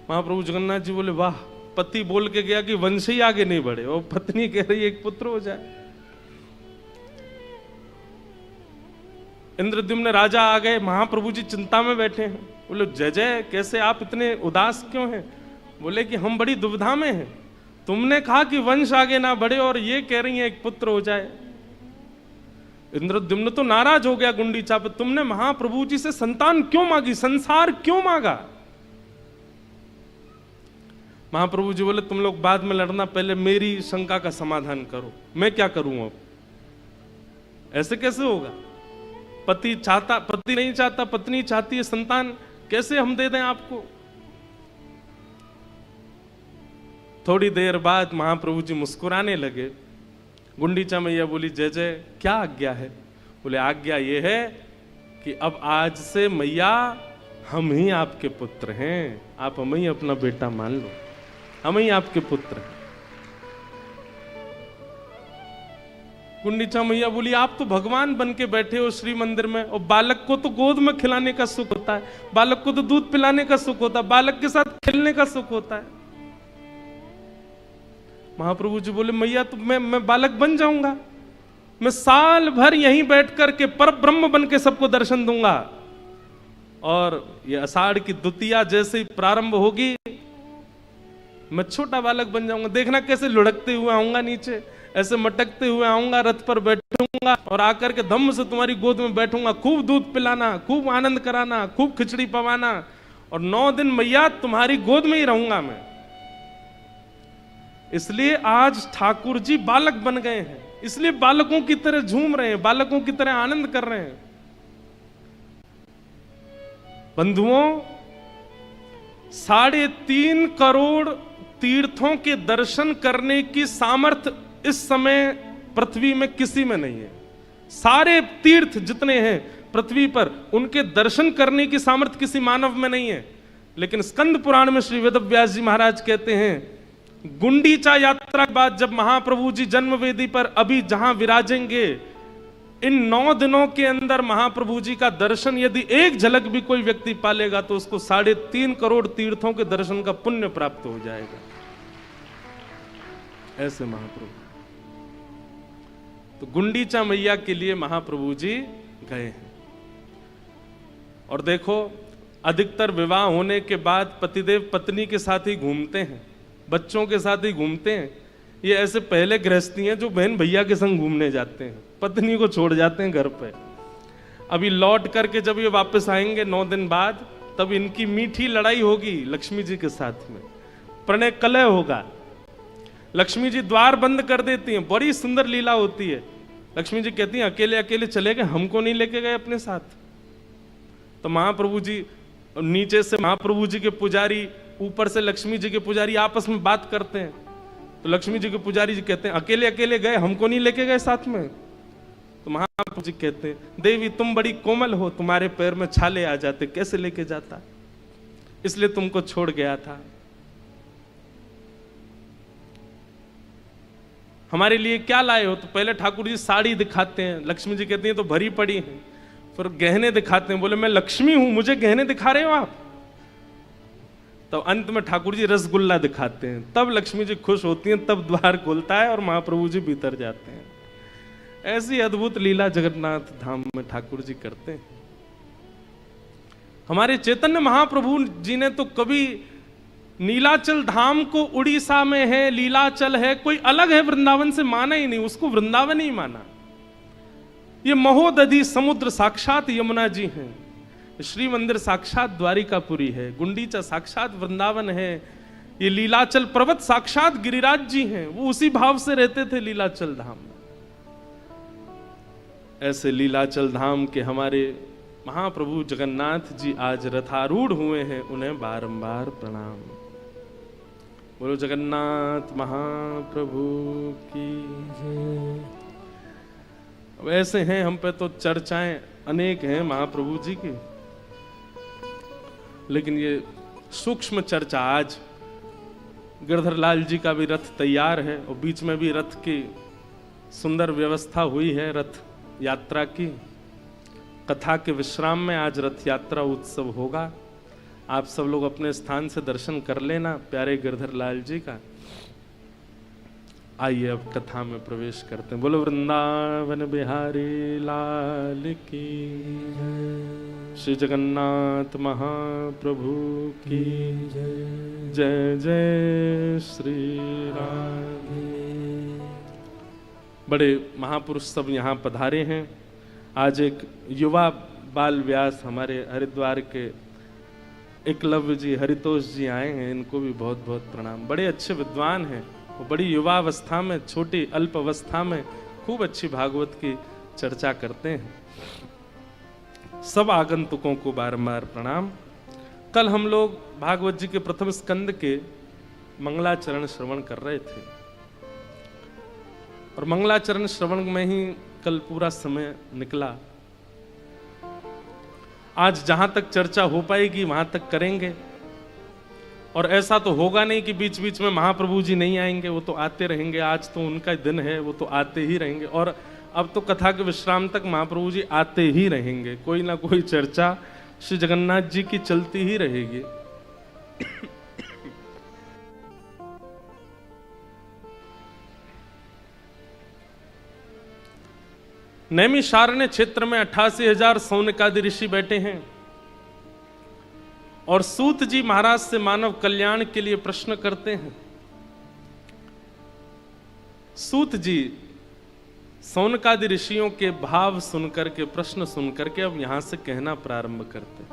महाप्रभु जगन्नाथ जी बोले वाह, पति बोल के गया कि वंश ही आगे नहीं बढ़े और पत्नी कह रही एक पुत्र हो जाए। इंद्रद्युम्न राजा आ गए, महाप्रभु जी चिंता में बैठे हैं। बोले जय जय, कैसे आप इतने उदास क्यों हैं? बोले कि हम बड़ी दुविधा में हैं, तुमने कहा कि वंश आगे ना बढ़े और ये कह रही हैं एक पुत्र हो जाए। इंद्रद्युम्न तो नाराज हो गया गुंडीचा पे, तुमने महाप्रभु जी से संतान क्यों मांगी, संसार क्यों मांगा? महाप्रभु जी बोले तुम लोग बाद में लड़ना, पहले मेरी शंका का समाधान करो, मैं क्या करूं अब? ऐसे कैसे होगा? पति चाहता, पति नहीं चाहता, पत्नी चाहती है संतान, कैसे हम दे दें आपको? थोड़ी देर बाद महाप्रभु जी मुस्कुराने लगे। गुंडीचा मैया बोली जय जय, क्या आज्ञा है? बोले आज्ञा ये है कि अब आज से मैया हम ही आपके पुत्र हैं, आप हमें ही अपना बेटा मान लो, हम ही आपके पुत्र हैं। गुंडीचा मैया बोली आप तो भगवान बन के बैठे हो श्री मंदिर में, और बालक को तो गोद में खिलाने का सुख होता है, बालक को तो दूध पिलाने का सुख होता है, बालक के साथ खेलने का सुख होता है। महाप्रभु जी बोले मैया तो मैं बालक बन जाऊंगा, मैं साल भर यहीं बैठ करके पर ब्रह्म बन के सबको दर्शन दूंगा, और ये आषाढ़ की द्वितीया जैसे ही प्रारंभ होगी मैं छोटा बालक बन जाऊंगा। देखना कैसे लुढ़कते हुए आऊंगा नीचे, ऐसे मटकते हुए आऊंगा, रथ पर बैठूंगा और आकर के धम्म से तुम्हारी गोद में बैठूंगा, खूब दूध पिलाना, खूब आनंद कराना, खूब खिचड़ी पवाना, और 9 दिन मैया तुम्हारी गोद में ही रहूंगा मैं। इसलिए आज ठाकुर जी बालक बन गए हैं, इसलिए बालकों की तरह झूम रहे हैं, बालकों की तरह आनंद कर रहे हैं। बंधुओं, 3.5 करोड़ तीर्थों के दर्शन करने की सामर्थ्य इस समय पृथ्वी में किसी में नहीं है। सारे तीर्थ जितने हैं पृथ्वी पर, उनके दर्शन करने की सामर्थ्य किसी मानव में नहीं है। लेकिन स्कंद पुराण में श्री वेदव्यास जी महाराज कहते हैं, गुंडीचा यात्रा के बाद जब महाप्रभु जी जन्म वेदी पर अभी जहां विराजेंगे, इन 9 दिनों के अंदर महाप्रभु जी का दर्शन यदि एक झलक भी कोई व्यक्ति पालेगा तो उसको 3.5 करोड़ तीर्थों के दर्शन का पुण्य प्राप्त हो जाएगा। ऐसे महाप्रभु। तो गुंडीचा मैया के लिए महाप्रभु जी गए हैं। और देखो, अधिकतर विवाह होने के बाद पतिदेव पत्नी के साथ ही घूमते हैं, बच्चों के साथ ही घूमते हैं। ये ऐसे पहले गृहस्थी हैं जो बहन भैया के संग घूमने जाते हैं, पत्नी को छोड़ जाते हैं घर पे। अभी लौट करके जब ये वापस आएंगे 9 दिन बाद, तब इनकी मीठी लड़ाई होगी लक्ष्मी जी के साथ में, प्रणय कलह होगा। लक्ष्मी जी द्वार बंद कर देती हैं, बड़ी सुंदर लीला होती है। लक्ष्मी जी कहती हैं अकेले अकेले चले गए, हमको नहीं लेके गए अपने साथ। तो महाप्रभु जी नीचे से महाप्रभु जी के पुजारी, ऊपर से लक्ष्मी जी के पुजारी आपस में बात करते हैं। तो लक्ष्मी जी के पुजारी जी कहते हैं अकेले अकेले गए, हमको नहीं लेके गए साथ में। तो महाप्रभु जी कहते हैं, देवी तुम बड़ी कोमल हो, तुम्हारे पैर में छाले आ जाते, कैसे लेके जाता, इसलिए तुमको छोड़ गया था। हमारे लिए क्या लाए हो? तो पहले ठाकुर जी साड़ी दिखाते हैं, लक्ष्मी जी कहती हैं तो भरी पड़ी हैं, फिर गहने दिखाते हैं, बोले मैं लक्ष्मी हूं, मुझे गहने दिखा रहे हो आप? तो अंत में ठाकुर जी रसगुल्ला दिखाते हैं, तब लक्ष्मी जी खुश होती हैं, तब द्वार खुलता है और महाप्रभु जी भीतर जाते हैं। ऐसी अद्भुत लीला जगन्नाथ धाम में ठाकुर जी करते हैं। हमारे चैतन्य महाप्रभु जी ने तो कभी नीलाचल धाम को उड़ीसा में है, लीलाचल है, कोई अलग है वृंदावन से माना ही नहीं, उसको वृंदावन ही माना। ये महोदधि समुद्र साक्षात यमुना जी हैं, श्री मंदिर साक्षात द्वारिकापुरी है, गुंडीचा साक्षात वृंदावन है, ये लीलाचल पर्वत साक्षात गिरिराज जी हैं, वो उसी भाव से रहते थे लीलाचल धाम में। ऐसे लीलाचल धाम के हमारे महाप्रभु जगन्नाथ जी आज रथारूढ़ हुए हैं, उन्हें बारंबार प्रणाम। बोलो जगन्नाथ महाप्रभु की जय। अब ऐसे हैं, हम पे तो चर्चाएं अनेक हैं महाप्रभु जी की, लेकिन ये सूक्ष्म चर्चा आज गिरधर लाल जी का भी रथ तैयार है और बीच में भी रथ की सुंदर व्यवस्था हुई है रथ यात्रा की। कथा के विश्राम में आज रथ यात्रा उत्सव होगा, आप सब लोग अपने स्थान से दर्शन कर लेना प्यारे गिरधर लाल जी का। आइए अब कथा में प्रवेश करते हैं। बोलो वृंदावन बिहारी लाल की जय, श्री जगन्नाथ महाप्रभु की जय, जय जय श्री राधे। बड़े महापुरुष सब यहाँ पधारे हैं। आज एक युवा बाल व्यास हमारे हरिद्वार के एकलव्य जी, हरितोष जी आए हैं, इनको भी बहुत बहुत प्रणाम। बड़े अच्छे विद्वान हैं, वो बड़ी युवावस्था में, छोटी अल्प अवस्था में खूब अच्छी भागवत की चर्चा करते हैं। सब आगंतुकों को बारंबार प्रणाम। कल हम लोग भागवत जी के प्रथम स्कंद के मंगलाचरण श्रवण कर रहे थे और मंगलाचरण श्रवण में ही कल पूरा समय निकला। आज जहां तक चर्चा हो पाएगी वहां तक करेंगे, और ऐसा तो होगा नहीं कि बीच बीच में महाप्रभु जी नहीं आएंगे, वो तो आते रहेंगे। आज तो उनका दिन है, वो तो आते ही रहेंगे, और अब तो कथा के विश्राम तक महाप्रभु जी आते ही रहेंगे। कोई ना कोई चर्चा श्री जगन्नाथ जी की चलती ही रहेगी। नैमिषारण्य क्षेत्र में 88,000 सौनकादि ऋषि बैठे हैं और सूत जी महाराज से मानव कल्याण के लिए प्रश्न करते हैं। सूत जी सौनकादि ऋषियों के भाव सुनकर के, प्रश्न सुनकर के अब यहां से कहना प्रारंभ करते हैं।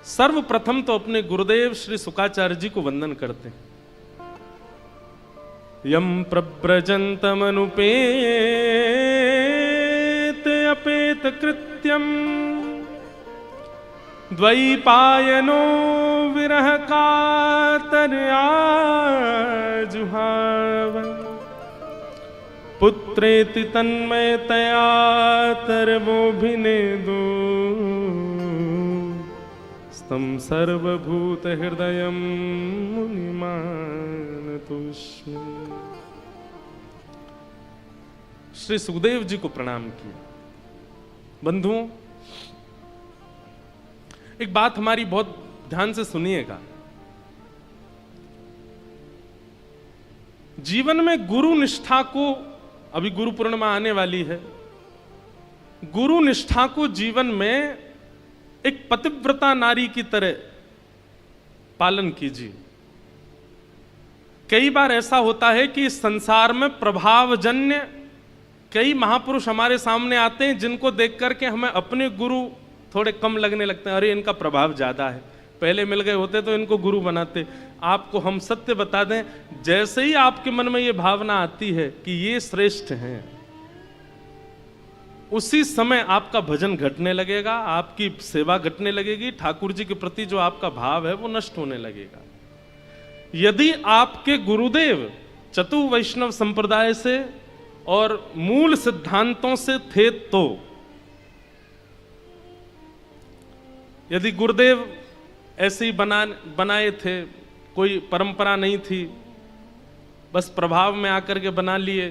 सर्वप्रथम तो अपने गुरुदेव श्री शुकाचार्य जी को वंदन करते हैं। यम प्रव्रजन्तमनुपेत अपेत कृत्यम द्वैपायनो विरह कातर आजुहाव पुत्रेति तन्मयतया तरवोभिनेदो स्तम सर्वभूत हृदयम मुनिमान तुष्मि। श्री सुखदेव जी को प्रणाम किया। बंधुओं, एक बात हमारी बहुत ध्यान से सुनिएगा। जीवन में गुरु निष्ठा को, अभी गुरु पूर्णिमा आने वाली है, गुरु निष्ठा को जीवन में एक पतिव्रता नारी की तरह पालन कीजिए। कई बार ऐसा होता है कि इस संसार में प्रभावजन्य कई महापुरुष हमारे सामने आते हैं जिनको देख करके हमें अपने गुरु थोड़े कम लगने लगते हैं। अरे इनका प्रभाव ज्यादा है, पहले मिल गए होते तो इनको गुरु बनाते। आपको हम सत्य बता दें, जैसे ही आपके मन में ये भावना आती है कि ये श्रेष्ठ हैं, उसी समय आपका भजन घटने लगेगा, आपकी सेवा घटने लगेगी, ठाकुर जी के प्रति जो आपका भाव है वो नष्ट होने लगेगा। यदि आपके गुरुदेव चतु वैष्णव संप्रदाय से और मूल सिद्धांतों से थे तो यदि गुरुदेव ऐसे ही बनाए थे, कोई परंपरा नहीं थी, बस प्रभाव में आकर के बना लिए,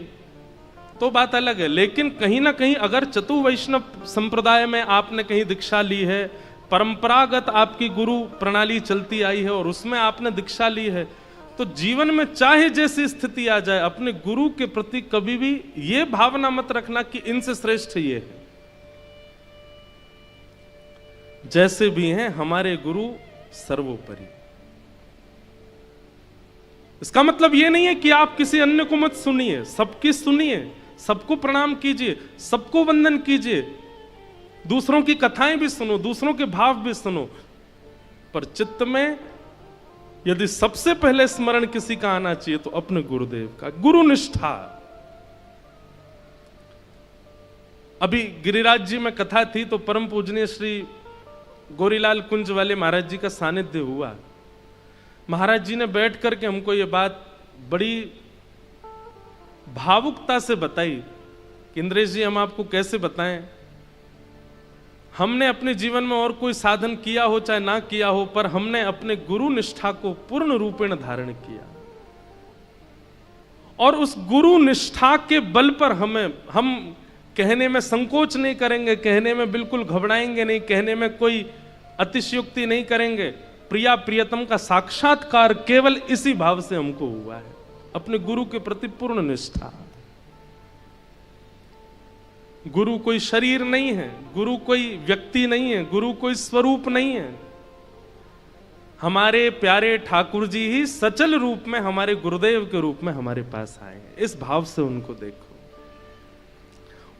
तो बात अलग है। लेकिन कहीं ना कहीं अगर चतु वैष्णव संप्रदाय में आपने कहीं दीक्षा ली है, परंपरागत आपकी गुरु प्रणाली चलती आई है और उसमें आपने दीक्षा ली है, तो जीवन में चाहे जैसी स्थिति आ जाए, अपने गुरु के प्रति कभी भी यह भावना मत रखना कि इनसे श्रेष्ठ ये है। जैसे भी हैं हमारे गुरु सर्वोपरि। इसका मतलब यह नहीं है कि आप किसी अन्य को मत सुनिए, सबकी सुनिए, सबको प्रणाम कीजिए, सबको वंदन कीजिए, दूसरों की कथाएं भी सुनो, दूसरों के भाव भी सुनो, पर चित्त में यदि सबसे पहले स्मरण किसी का आना चाहिए तो अपने गुरुदेव का। गुरु निष्ठा। अभी गिरिराज जी में कथा थी तो परम पूजनीय श्री गौरीलाल कुंज वाले महाराज जी का सानिध्य हुआ। महाराज जी ने बैठ करके हमको ये बात बड़ी भावुकता से बताई कि इंद्रेश जी, हम आपको कैसे बताएं, हमने अपने जीवन में और कोई साधन किया हो चाहे ना किया हो, पर हमने अपने गुरु निष्ठा को पूर्ण रूपेण धारण किया और उस गुरु निष्ठा के बल पर हम कहने में संकोच नहीं करेंगे, कहने में बिल्कुल घबराएंगे नहीं, कहने में कोई अतिशयोक्ति नहीं करेंगे। प्रिया प्रियतम का साक्षात्कार केवल इसी भाव से हमको हुआ है, अपने गुरु के प्रति पूर्ण निष्ठा। गुरु कोई शरीर नहीं है, गुरु कोई व्यक्ति नहीं है, गुरु कोई स्वरूप नहीं है। हमारे प्यारे ठाकुर जी ही सचल रूप में हमारे गुरुदेव के रूप में हमारे पास आए हैं। इस भाव से उनको देखो।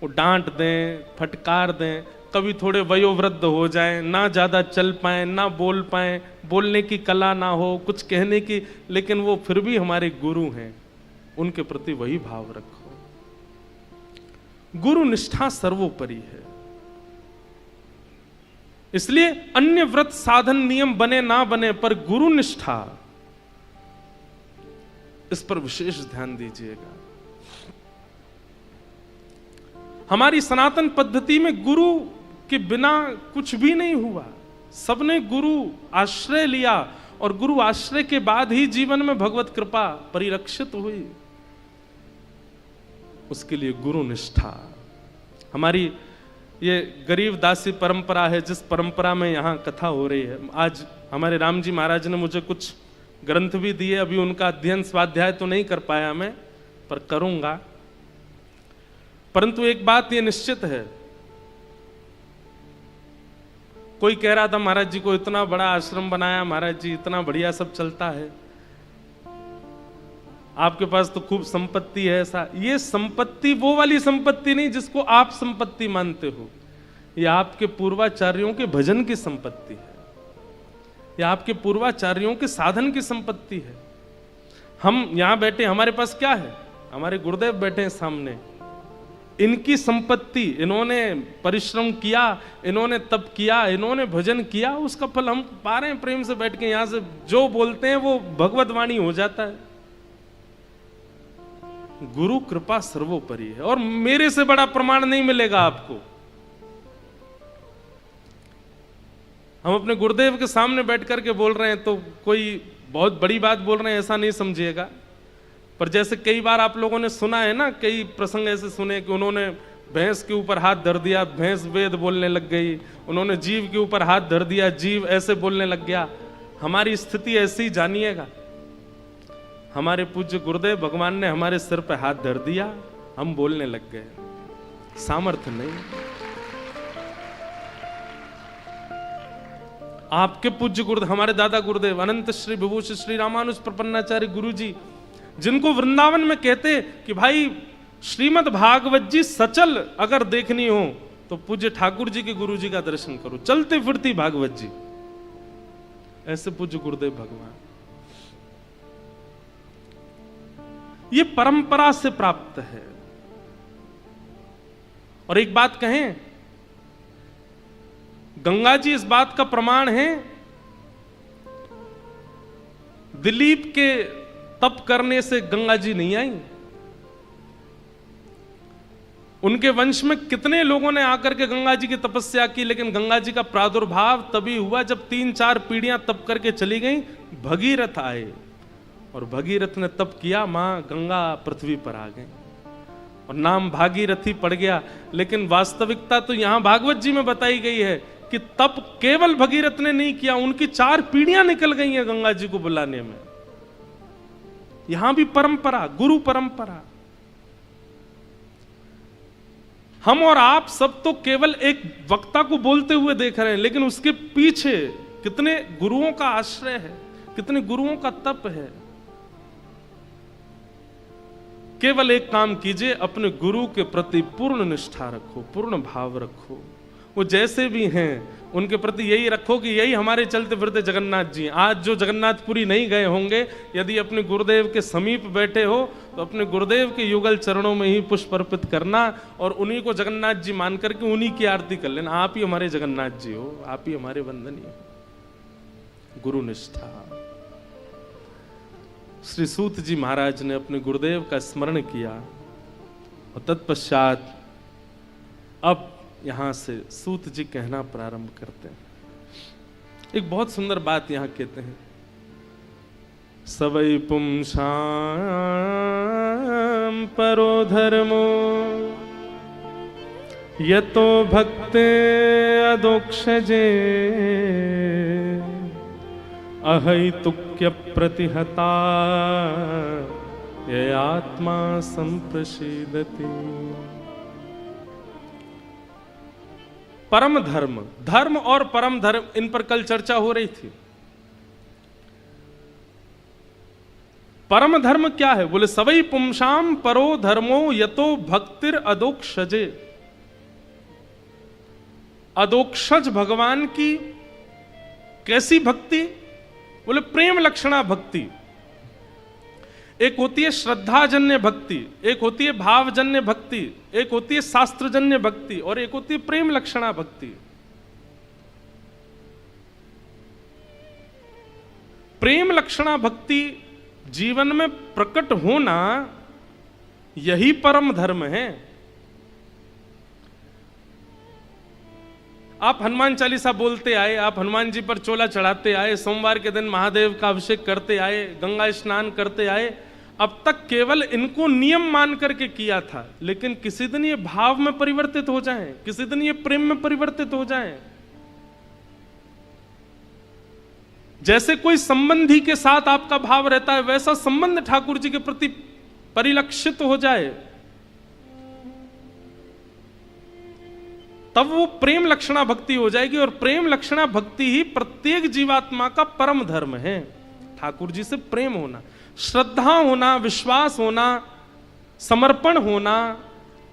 वो डांट दें, फटकार दें, कभी थोड़े वयोवृद्ध हो जाएं, ना ज्यादा चल पाएं, ना बोल पाएं, बोलने की कला ना हो, कुछ कहने की, लेकिन वो फिर भी हमारे गुरु हैं, उनके प्रति वही भाव रखो। गुरु निष्ठा सर्वोपरि है। इसलिए अन्य व्रत साधन नियम बने ना बने, पर गुरु निष्ठा, इस पर विशेष ध्यान दीजिएगा। हमारी सनातन पद्धति में गुरु के बिना कुछ भी नहीं हुआ। सबने गुरु आश्रय लिया और गुरु आश्रय के बाद ही जीवन में भगवत कृपा परिलक्षित हुई। उसके लिए गुरु निष्ठा। हमारी ये गरीब दासी परंपरा है, जिस परंपरा में यहाँ कथा हो रही है। आज हमारे राम जी महाराज ने मुझे कुछ ग्रंथ भी दिए, अभी उनका अध्ययन स्वाध्याय तो नहीं कर पाया मैं, पर करूंगा। परंतु एक बात ये निश्चित है, कोई कह रहा था महाराज जी को इतना बड़ा आश्रम बनाया, महाराज जी इतना बढ़िया सब चलता है, आपके पास तो खूब संपत्ति है। ऐसा, ये संपत्ति वो वाली संपत्ति नहीं जिसको आप संपत्ति मानते हो, ये आपके पूर्वाचार्यों के भजन की संपत्ति है, ये आपके पूर्वाचार्यों के साधन की संपत्ति है। हम यहां बैठे, हमारे पास क्या है? हमारे गुरुदेव बैठे हैं सामने, इनकी संपत्ति, इन्होंने परिश्रम किया, इन्होंने तप किया, इन्होंने भजन किया, उसका फल हम पा रहे हैं प्रेम से बैठ के। यहां से जो बोलते हैं वो भगवत वाणी हो जाता है। गुरु कृपा सर्वोपरि है और मेरे से बड़ा प्रमाण नहीं मिलेगा आपको। हम अपने गुरुदेव के सामने बैठ करके बोल रहे हैं तो कोई बहुत बड़ी बात बोल रहे हैं ऐसा नहीं समझिएगा। पर जैसे कई बार आप लोगों ने सुना है ना, कई प्रसंग ऐसे सुने कि उन्होंने भैंस के ऊपर हाथ धर दिया, भैंस वेद बोलने लग गई, उन्होंने जीव के ऊपर हाथ धर दिया, जीव ऐसे बोलने लग गया। हमारी स्थिति ऐसी जानिएगा, हमारे पूज्य गुरुदेव भगवान ने हमारे सिर पे हाथ धर दिया, हम बोलने लग गए, सामर्थ्य नहीं। आपके पूज्य गुरुदेव, हमारे दादा गुरुदेव अनंत श्री विभूषण श्री रामानुज प्रपन्नाचार्य गुरु जी, जिनको वृंदावन में कहते कि भाई श्रीमद् भागवत जी सचल अगर देखनी हो तो पूज्य ठाकुर जी के गुरु जी का दर्शन करो, चलते फिरती भागवत जी, ऐसे पूज्य गुरुदेव भगवान। ये परंपरा से प्राप्त है। और एक बात कहें, गंगा जी इस बात का प्रमाण है। दिलीप के तप करने से गंगा जी नहीं आई, उनके वंश में कितने लोगों ने आकर के गंगा जी की तपस्या की, लेकिन गंगा जी का प्रादुर्भाव तभी हुआ जब 3-4 पीढ़ियां तप करके चली गई। भगीरथ आए और भगीरथ ने तप किया, मां गंगा पृथ्वी पर आ गई और नाम भागीरथी पड़ गया। लेकिन वास्तविकता तो यहां भागवत जी में बताई गई है कि तप केवल भगीरथ ने नहीं किया, उनकी 4 पीढ़ियां निकल गई हैं गंगा जी को बुलाने में। यहां भी परंपरा, गुरु परंपरा। हम और आप सब तो केवल एक वक्ता को बोलते हुए देख रहे हैं, लेकिन उसके पीछे कितने गुरुओं का आश्रय है, कितने गुरुओं का तप है। केवल एक काम कीजिए, अपने गुरु के प्रति पूर्ण निष्ठा रखो, पूर्ण भाव रखो। वो जैसे भी हैं उनके प्रति यही रखो कि यही हमारे चलते फिरते जगन्नाथ जी। आज जो जगन्नाथपुरी नहीं गए होंगे, यदि अपने गुरुदेव के समीप बैठे हो तो अपने गुरुदेव के युगल चरणों में ही पुष्प अर्पित करना और उन्हीं को जगन्नाथ जी मान करके उन्हीं की आरती कर लेना। आप ही हमारे जगन्नाथ जी हो, आप ही हमारे वंदनीय हो। गुरु निष्ठा। श्री सूत जी महाराज ने अपने गुरुदेव का स्मरण किया और तत्पश्चात अब यहां से सूत जी कहना प्रारंभ करते हैं। एक बहुत सुंदर बात यहां कहते हैं, सवै पुंसां परो धर्मो यतो भक्ते अदोक्षजे अहैतुक्य प्रतिहता ये आत्मा संप्रसीदति। परम धर्म, धर्म और परम धर्म, इन पर कल चर्चा हो रही थी। परम धर्म क्या है? बोले सवै पुंसाम परो धर्मो यतो भक्तिर अदोक्षजे। अदोक्षज भगवान की कैसी भक्ति? बोले प्रेम लक्षणा भक्ति। एक होती है श्रद्धाजन्य भक्ति, एक होती है भावजन्य भक्ति, एक होती है शास्त्रजन्य भक्ति और एक होती है प्रेम लक्षणा भक्ति। प्रेम लक्षणा भक्ति जीवन में प्रकट होना, यही परम धर्म है। आप हनुमान चालीसा बोलते आए, आप हनुमान जी पर चोला चढ़ाते आए, सोमवार के दिन महादेव का अभिषेक करते आए, गंगा स्नान करते आए। अब तक केवल इनको नियम मान करके किया था, लेकिन किसी दिन ये भाव में परिवर्तित हो जाएं, किसी दिन ये प्रेम में परिवर्तित हो जाएं। जैसे कोई संबंधी के साथ आपका भाव रहता है, वैसा संबंध ठाकुर जी के प्रति परिलक्षित हो जाए, तब वो प्रेम लक्षणा भक्ति हो जाएगी। और प्रेम लक्षणा भक्ति ही प्रत्येक जीवात्मा का परम धर्म है। ठाकुर जी से प्रेम होना, श्रद्धा होना, विश्वास होना, समर्पण होना,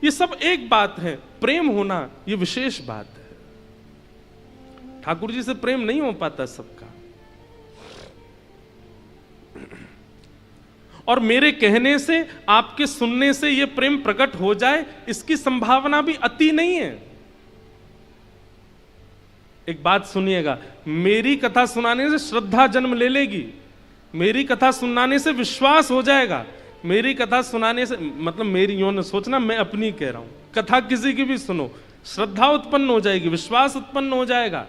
ये सब एक बात है। प्रेम होना ये विशेष बात है। ठाकुर जी से प्रेम नहीं हो पाता सबका। और मेरे कहने से, आपके सुनने से ये प्रेम प्रकट हो जाए, इसकी संभावना भी अति नहीं है। एक बात सुनिएगा, मेरी कथा सुनाने से श्रद्धा जन्म ले लेगी, मेरी कथा सुनाने से विश्वास हो जाएगा, मेरी कथा सुनाने से, मतलब मेरी यो न सोचना मैं अपनी कह रहा हूं, कथा किसी की भी सुनो, श्रद्धा उत्पन्न हो जाएगी, विश्वास उत्पन्न हो जाएगा,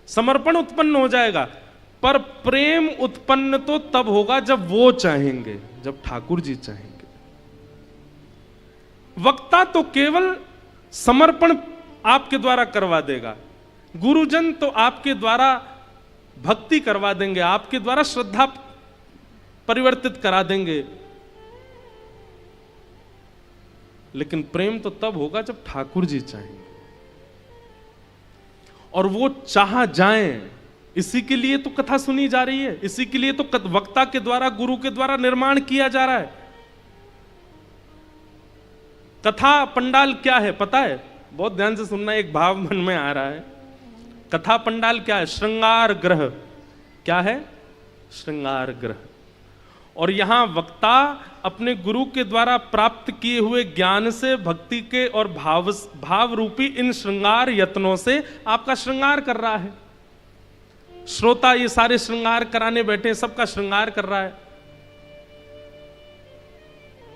समर्पण उत्पन्न हो जाएगा। पर प्रेम उत्पन्न तो तब होगा जब वो चाहेंगे, जब ठाकुर जी चाहेंगे। वक्ता तो केवल समर्पण आपके द्वारा करवा देगा, गुरुजन तो आपके द्वारा भक्ति करवा देंगे, आपके द्वारा श्रद्धा परिवर्तित करा देंगे, लेकिन प्रेम तो तब होगा जब ठाकुर जी चाहेंगे। और वो चाह जाएं, इसी के लिए तो कथा सुनी जा रही है, इसी के लिए तो वक्ता के द्वारा, गुरु के द्वारा निर्माण किया जा रहा है। कथा पंडाल क्या है पता है? बहुत ध्यान से सुनना, एक भाव मन में आ रहा है। कथा पंडाल क्या है? श्रृंगार ग्रह। क्या है? श्रृंगार ग्रह। और यहां वक्ता अपने गुरु के द्वारा प्राप्त किए हुए ज्ञान से, भक्ति के और भाव रूपी इन श्रृंगार यत्नों से आपका श्रृंगार कर रहा है। श्रोता ये सारे श्रृंगार कराने बैठे, सबका श्रृंगार कर रहा है।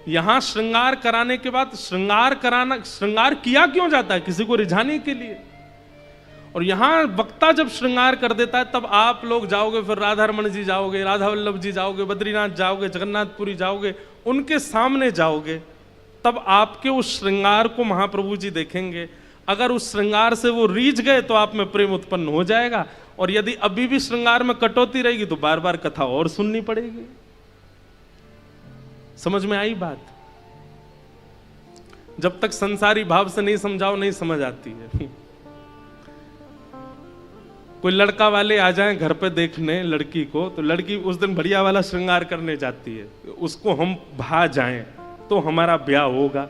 यहां श्रृंगार कराने के बाद श्रृंगार किया क्यों जाता है? किसी को रिझाने के लिए। और यहां वक्ता जब श्रृंगार कर देता है तब आप लोग जाओगे, फिर राधा रमन जी जाओगे, राधा वल्लभ जी जाओगे, बद्रीनाथ जाओगे, जगन्नाथपुरी जाओगे, उनके सामने जाओगे, तब आपके उस श्रृंगार को महाप्रभु जी देखेंगे। अगर उस श्रृंगार से वो रीझ गए तो आप में प्रेम उत्पन्न हो जाएगा, और यदि अभी भी श्रृंगार में कटौती रहेगी तो बार बार कथा और सुननी पड़ेगी। समझ में आई बात? जब तक संसारी भाव से नहीं समझाओ नहीं समझ आती है। कोई लड़का वाले आ जाए घर पे देखने लड़की को, तो लड़की उस दिन बढ़िया वाला श्रृंगार करने जाती है, उसको हम भा जाएं तो हमारा ब्याह होगा।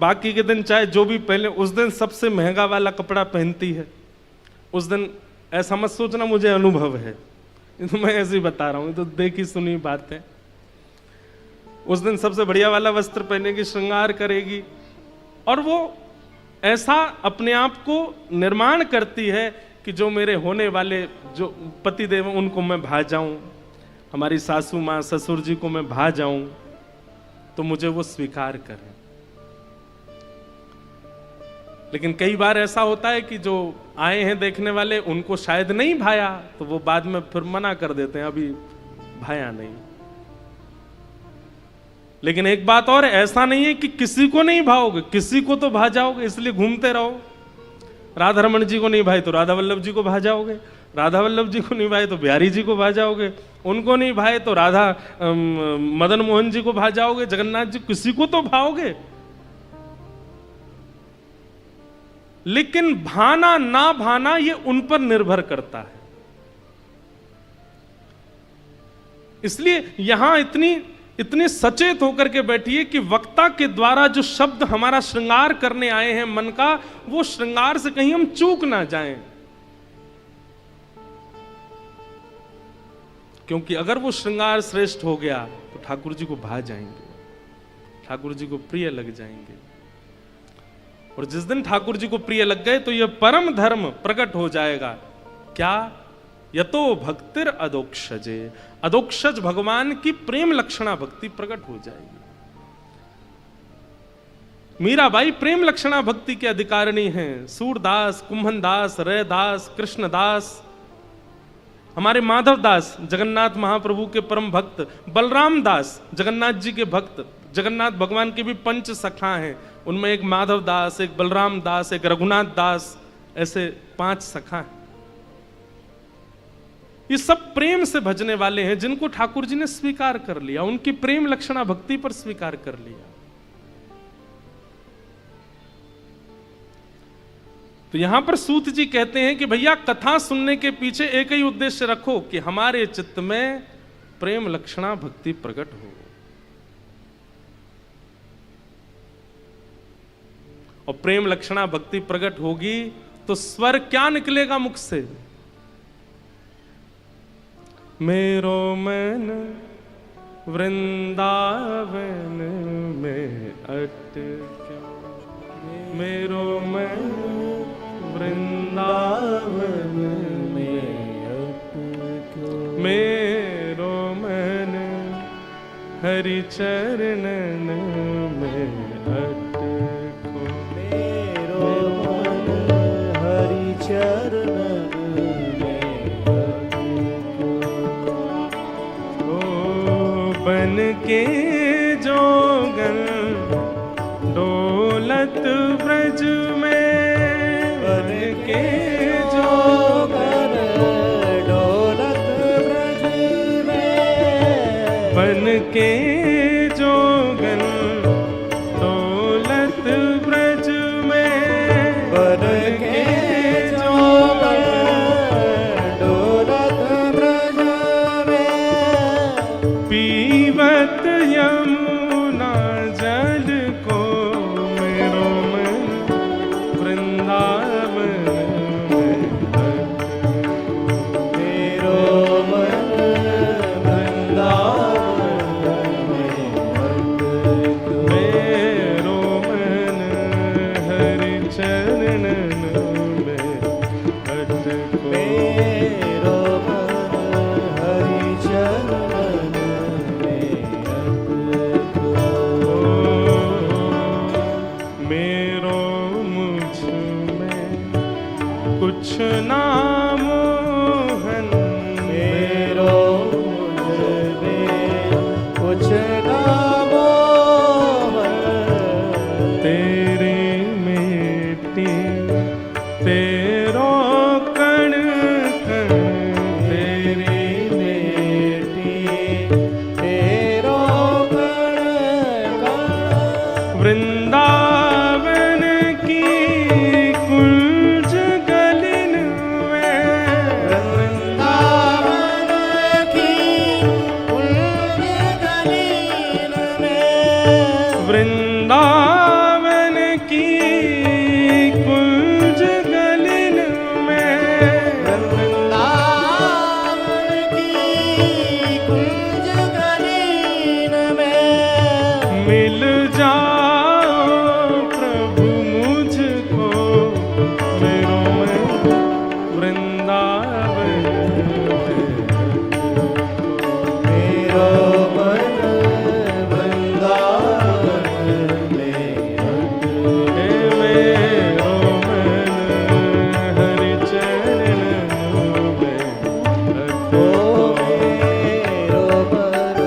बाकी के दिन चाहे जो भी पहले, उस दिन सबसे महंगा वाला कपड़ा पहनती है। उस दिन ऐसा मत सोचना मुझे अनुभव है, तो मैं ऐसे ही बता रहा हूं, तो देखी सुनी बात है। उस दिन सबसे बढ़िया वाला वस्त्र पहनेगी, श्रृंगार करेगी, और वो ऐसा अपने आप को निर्माण करती है कि जो मेरे होने वाले जो पति देव उनको मैं भा जाऊं, हमारी सासू माँ ससुर जी को मैं भा जाऊं, तो मुझे वो स्वीकार करें। लेकिन कई बार ऐसा होता है कि जो आए हैं देखने वाले उनको शायद नहीं भाया, तो वो बाद में फिर मना कर देते हैं, अभी भाया नहीं। लेकिन एक बात और, ऐसा नहीं है कि किसी को नहीं भाओगे, किसी को तो भा जाओगे, इसलिए घूमते रहो। राधा रमन जी को नहीं भाई तो राधा वल्लभ जी को भा जाओगे, राधा वल्लभ जी को नहीं भाई तो बिहारी जी को भा जाओगे, उनको नहीं भाए तो राधा मदन मोहन जी को भा जाओगे, जगन्नाथ जी, किसी को तो भाओगे। लेकिन भाना ना भाना ये उन पर निर्भर करता है। इसलिए यहां इतने सचेत होकर के बैठिए कि वक्ता के द्वारा जो शब्द हमारा श्रृंगार करने आए हैं मन का, वो श्रृंगार से कहीं हम चूक ना जाएं। क्योंकि अगर वो श्रृंगार श्रेष्ठ हो गया तो ठाकुर जी को भा जाएंगे, ठाकुर जी को प्रिय लग जाएंगे। और जिस दिन ठाकुर जी को प्रिय लग गए तो यह परम धर्म प्रकट हो जाएगा। क्या? यतो भक्तिर अदोक्षजे, अदोक्षज भगवान की प्रेम लक्षणा भक्ति प्रकट हो जाएगी। मीराबाई प्रेम लक्षणा भक्ति के अधिकारिणी हैं। सूरदास, कुंभनदास, रैदास, कृष्णदास, हमारे माधव दास जगन्नाथ महाप्रभु के परम भक्त, बलराम दास जगन्नाथ जी के भक्त। जगन्नाथ भगवान के भी 5 सखा हैं, उनमें एक माधव दास, एक बलराम दास, एक रघुनाथ दास, ऐसे 5 सखा हैं। ये सब प्रेम से भजने वाले हैं जिनको ठाकुर जी ने स्वीकार कर लिया, उनकी प्रेम लक्षणा भक्ति पर स्वीकार कर लिया। तो यहां पर सूत जी कहते हैं कि भैया कथा सुनने के पीछे एक ही उद्देश्य रखो कि हमारे चित्त में प्रेम लक्षणा भक्ति प्रकट हो। और प्रेम लक्षणा भक्ति प्रकट होगी तो स्वर क्या निकलेगा मुख से? मेरो मन वृंदावन में अटक्या, मेरो मन वृंदावन में अटक्या, मेरो मन हरि चरणन में अटको, मेरो मन हरि चरणन बन के जोगन डोलत ब्रज में, बन के जोगन डोलत ब्रज में, बन के जोगन डोलत ब्रज में, बन के जोगन डोलत ब्रज में, पीवत यमुना जल को मेरो मन वृंदावन में अटको, मेरो मन वृंदावन में अटको, वृंदावन की कुंज गलिन में, वृंदावन की कुंज गलीन में मिल जाओ प्रभु मुझको, मेरो में वृंदावन मेरो मन वृंदावन में हे मेरो मन हरि चरण में ओ मेरो मन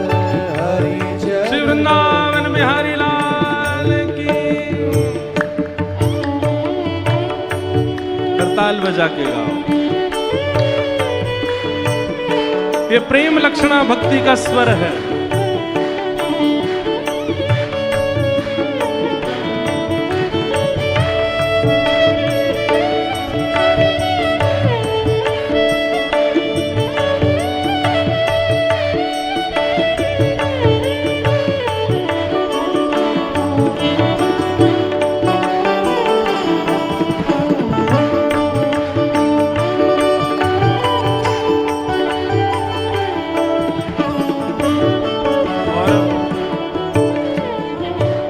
हरि श्री चरण वृंदावन बिहारी लाल की। करताल बजा के गाओ। ये प्रेम लक्षणा भक्ति का स्वर है।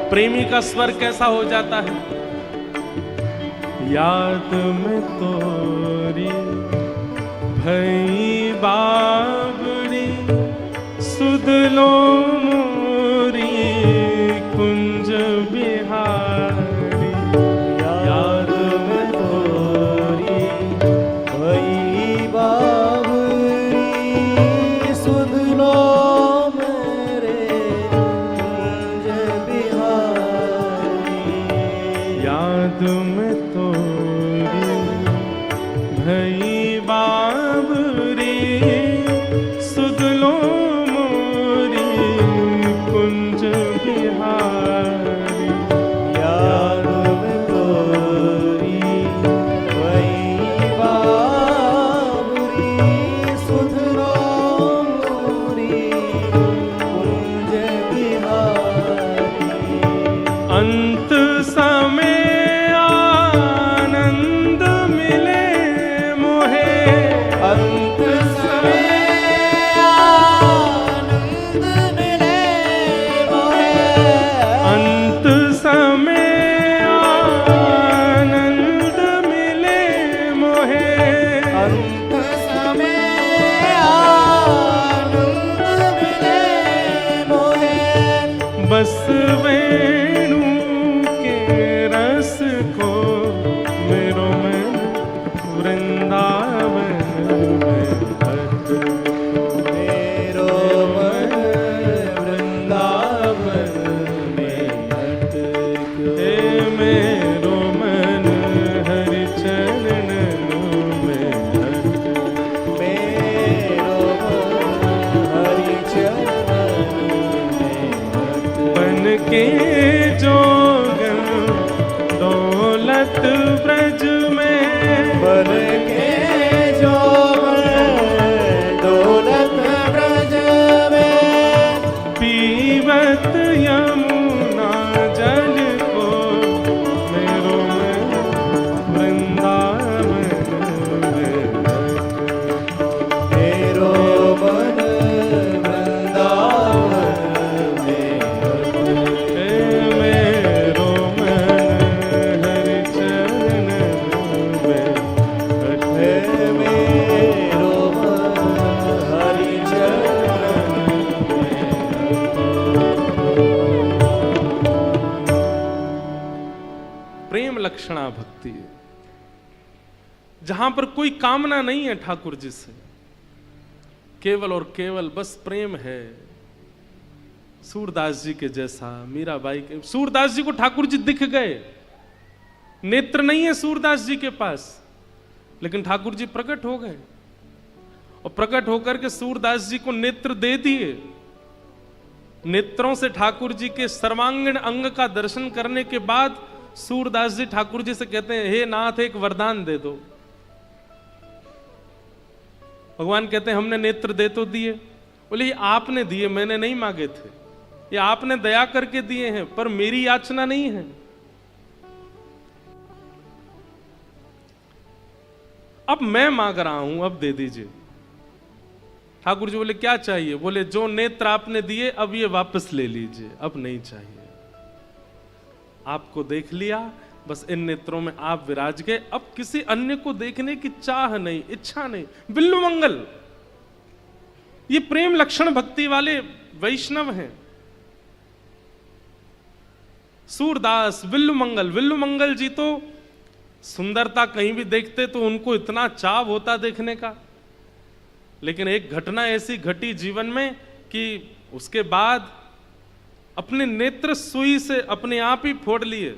प्रेमी का स्वर कैसा हो जाता है? याद में तोरी भई बाबरी, सुध लो मोरी कुंज बिहारी। याद में तोरी भई बाबरी, सुध लो मेरे कुंज बिहारी। याद में तोरी भई बाबरी, सुध लो मोरी कुंज बिहारी। याद में तोरी भई बाबरी, सुध लो मोरी कुंज बिहारी। अंत समय आनंद मिले मोहे, अंत समय आनंद मिले मोहे। अंत समय आनंद मिले मोहे। अंत समय आनंद मिले मोहे। बस वेणु के रस को मेरो मन वृंदावन में भट। मेरो मन वृंदावन में अटके। हे मेरो मन हरि चरणों में भट। मेरो मन हरि चरण में अटके। बन के जोगन दौलत ब्रज में, बन के जोगन दौलत ब्रज में। पीवत यमुना जल को मेरो मन वृंदावन में भट। मेरो मन वृंदावन में अटके। हे मेरो मन हरि चरणों में भट। हे मेरो मन हरि चरण में प्रेम लक्षणा भक्ति है, जहां पर कोई कामना नहीं है ठाकुर जी से, केवल और केवल बस प्रेम है। सूरदास जी के जैसा, मीराबाई के। सूरदास जी को ठाकुर जी दिख गए, नेत्र नहीं है सूरदास जी के पास, लेकिन ठाकुर जी प्रकट हो गए और प्रकट होकर के सूरदास जी को नेत्र दे दिए। नेत्रों से ठाकुर जी के सर्वांगीण अंग का दर्शन करने के बाद सूरदास जी ठाकुर जी से कहते हैं, हे नाथ एक वरदान दे दो। भगवान कहते हैं हमने नेत्र दे तो दिए। बोले आपने दिए, मैंने नहीं मांगे थे, ये आपने दया करके दिए हैं, पर मेरी याचना नहीं है। अब मैं मांग रहा हूं, अब दे दीजिए। ठाकुर जी बोले क्या चाहिए? बोले जो नेत्र आपने दिए अब ये वापस ले लीजिए, अब नहीं चाहिए। आपको देख लिया, बस इन नेत्रों में आप विराज गए, अब किसी अन्य को देखने की चाह नहीं, इच्छा नहीं। बिल्लु मंगल, ये प्रेम लक्षण भक्ति वाले वैष्णव हैं। सूरदास, बिल्लु मंगल जी तो सुंदरता कहीं भी देखते तो उनको इतना चाव होता देखने का, लेकिन एक घटना ऐसी घटी जीवन में कि उसके बाद अपने नेत्र सुई से अपने आप ही फोड़ लिए।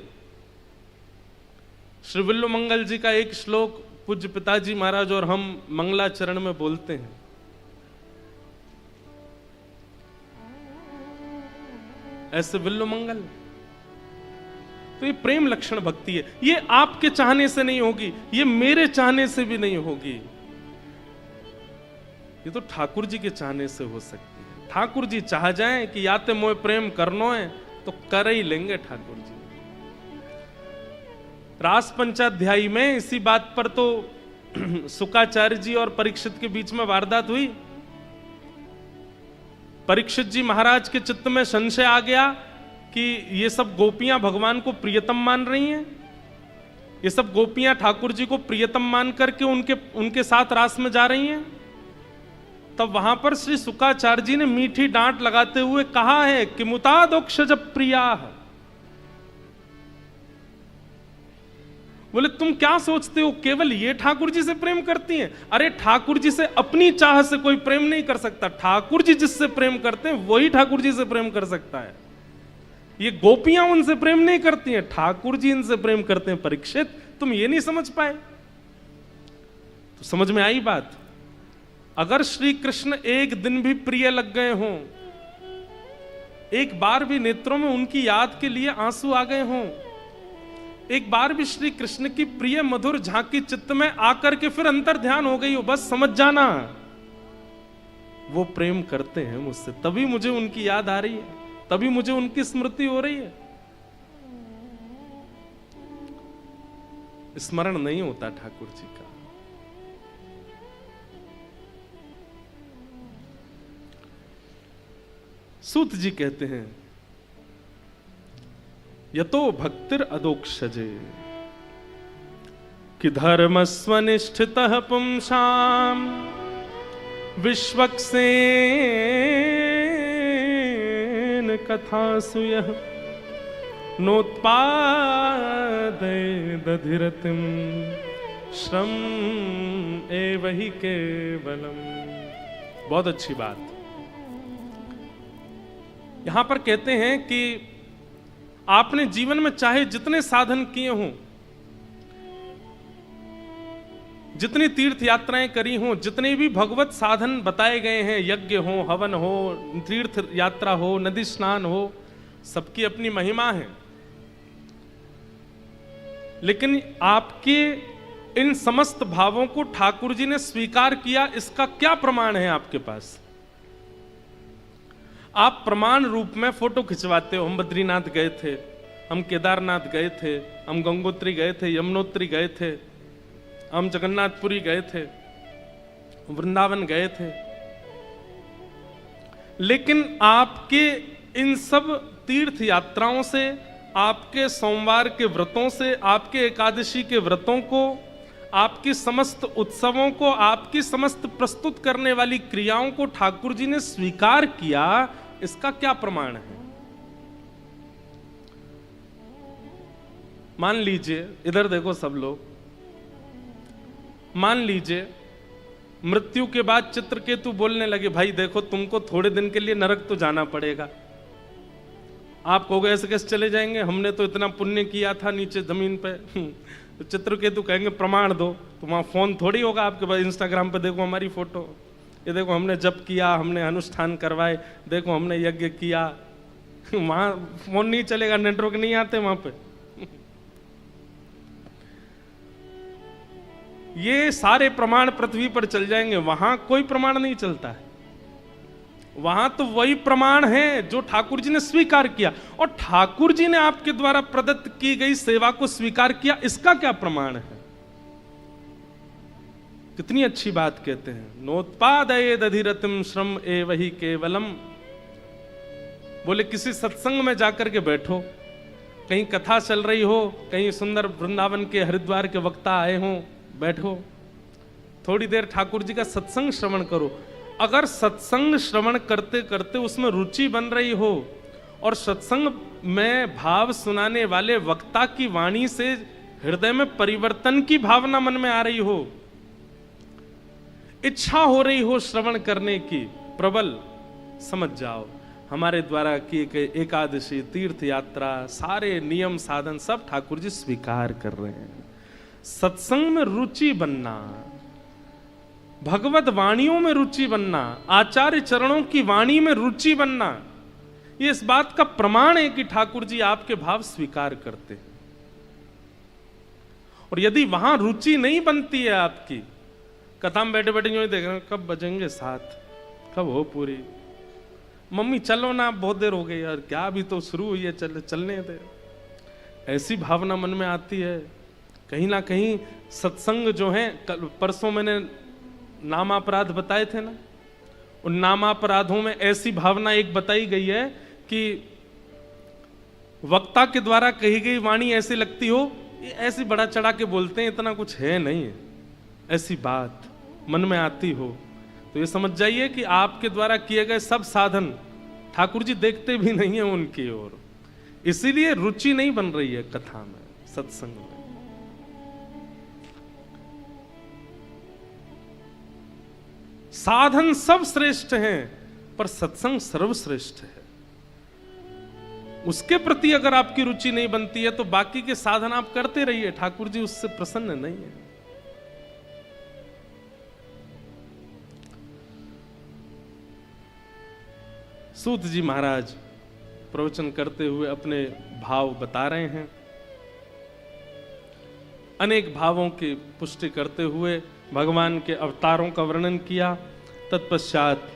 श्री बिल्लु मंगल जी का एक श्लोक पूज्य पिताजी महाराज और हम मंगलाचरण में बोलते हैं। ऐसे बिल्लु मंगल, तो ये प्रेम लक्षण भक्ति है। ये आपके चाहने से नहीं होगी, ये मेरे चाहने से भी नहीं होगी, ये तो ठाकुर जी के चाहने से हो सकती है। ठाकुर जी चाह जाएं कि याते मोए प्रेम करनो है तो कर ही लेंगे ठाकुर जी। रास पंचाध्यायी में इसी बात पर तो शुकाचार्य जी और परीक्षित के बीच में वारदात हुई। परीक्षित जी महाराज के चित्त में संशय आ गया कि ये सब गोपियां भगवान को प्रियतम मान रही हैं, ये सब गोपियां ठाकुर जी को प्रियतम मान करके उनके साथ रास में जा रही हैं। तब वहां पर श्री शुकाचार्य जी ने मीठी डांट लगाते हुए कहा है कि मुतादोक्षज प्रिया, बोले तुम क्या सोचते हो केवल ये ठाकुर जी से प्रेम करती हैं? अरे ठाकुर जी से अपनी चाह से कोई प्रेम नहीं कर सकता, ठाकुर जी जिससे प्रेम करते हैं वही ठाकुर जी से प्रेम कर सकता है। ये गोपियां उनसे प्रेम नहीं करती हैं, ठाकुर जी इनसे प्रेम करते हैं। परीक्षित, तुम ये नहीं समझ पाए? तो समझ में आई बात। अगर श्री कृष्ण एक दिन भी प्रिय लग गए हों, एक बार भी नेत्रों में उनकी याद के लिए आंसू आ गए हों, एक बार भी श्री कृष्ण की प्रिय मधुर झांकी चित्त में आकर के फिर अंतर ध्यान हो गई हो, बस समझ जाना वो प्रेम करते हैं मुझसे, तभी मुझे उनकी याद आ रही है, तभी मुझे उनकी स्मृति हो रही है। स्मरण नहीं होता ठाकुर जी का। सूत जी कहते हैं यतो भक्तिर अदोक्षजे कि धर्मस्वनिष्ठितः पुंसाम विश्वक्सेन कथासु यः नोत्पादय दधिरतिम श्रम एव हि केवलम। बहुत अच्छी बात। यहां पर कहते हैं कि आपने जीवन में चाहे जितने साधन किए हों, जितनी तीर्थ यात्राएं करी हों, जितने भी भगवत साधन बताए गए हैं, यज्ञ हो, हवन हो, तीर्थ यात्रा हो, नदी स्नान हो, सबकी अपनी महिमा है। लेकिन आपके इन समस्त भावों को ठाकुर जी ने स्वीकार किया, इसका क्या प्रमाण है आपके पास? आप प्रमाण रूप में फोटो खिंचवाते हो। हम बद्रीनाथ गए थे, हम केदारनाथ गए थे, हम गंगोत्री गए थे, यमुनोत्री गए थे, हम जगन्नाथपुरी गए थे, वृंदावन गए थे। लेकिन आपके इन सब तीर्थ यात्राओं से, आपके सोमवार के व्रतों से, आपके एकादशी के व्रतों को, आपकी समस्त उत्सवों को, आपकी समस्त प्रस्तुत करने वाली क्रियाओं को ठाकुर जी ने स्वीकार किया, इसका क्या प्रमाण है? मान लीजिए, इधर देखो सब लोग, मान लीजिए मृत्यु के बाद चित्रकेतु बोलने लगे, भाई देखो तुमको थोड़े दिन के लिए नरक तो जाना पड़ेगा। आप कहोगे ऐसे कैसे चले जाएंगे, हमने तो इतना पुण्य किया था नीचे जमीन पे। तो चित्रकेतु कहेंगे प्रमाण दो। तो वहां फोन थोड़ी होगा आपके पास, इंस्टाग्राम पे देखो हमारी फोटो, ये देखो हमने जप किया, हमने अनुष्ठान करवाए, देखो हमने यज्ञ किया। वहां फोन नहीं चलेगा, नेटवर्क नहीं आते वहां पे। ये सारे प्रमाण पृथ्वी पर चल जाएंगे, वहां कोई प्रमाण नहीं चलता है। वहां तो वही प्रमाण है जो ठाकुर जी ने स्वीकार किया, और ठाकुर जी ने आपके द्वारा प्रदत्त की गई सेवा को स्वीकार किया, इसका क्या प्रमाण है? कितनी अच्छी बात कहते हैं, नोत्पादये दधिरतिम श्रम एव हि केवलम। बोले किसी सत्संग में जाकर के बैठो, कहीं कथा चल रही हो, कहीं सुंदर वृंदावन के हरिद्वार के वक्ता आए हो, बैठो थोड़ी देर ठाकुर जी का सत्संग श्रवण करो। अगर सत्संग श्रवण करते करते उसमें रुचि बन रही हो और सत्संग में भाव सुनाने वाले वक्ता की वाणी से हृदय में परिवर्तन की भावना मन में आ रही हो, इच्छा हो रही हो श्रवण करने की प्रबल, समझ जाओ हमारे द्वारा किए गए एकादशी, तीर्थ यात्रा, सारे नियम साधन सब ठाकुर जी स्वीकार कर रहे हैं। सत्संग में रुचि बनना, भगवत वाणियों में रुचि बनना, आचार्य चरणों की वाणी में रुचि बनना, ये इस बात का प्रमाण है कि ठाकुर जी आपके भाव स्वीकार करते हैं। और यदि वहां रुचि नहीं बनती है आपकी, कथा में बैठे बैठे यूं ही देख रहे हैं कब बजेंगे 7, कब हो पूरी, मम्मी चलो ना बहुत देर हो गई यार, क्या अभी तो शुरू हुई है, चलने दे, ऐसी भावना मन में आती है। कहीं ना कहीं सत्संग जो है, परसों मैंने नामापराध बताए थे ना, उन नामापराधों में ऐसी भावना एक बताई गई है कि वक्ता के द्वारा कही गई वाणी ऐसी लगती हो, ऐसी बड़ा चढ़ा के बोलते हैं, इतना कुछ है नहीं है, ऐसी बात मन में आती हो तो ये समझ जाइए कि आपके द्वारा किए गए सब साधन ठाकुर जी देखते भी नहीं है उनकी ओर, इसीलिए रुचि नहीं बन रही है कथा में, सत्संग में। साधन सब श्रेष्ठ हैं पर सत्संग सर्वश्रेष्ठ है। उसके प्रति अगर आपकी रुचि नहीं बनती है तो बाकी के साधन आप करते रहिए, ठाकुर जी उससे प्रसन्न नहीं है। सूत जी महाराज प्रवचन करते हुए अपने भाव बता रहे हैं, अनेक भावों की पुष्टि करते हुए भगवान के अवतारों का वर्णन किया। तत्पश्चात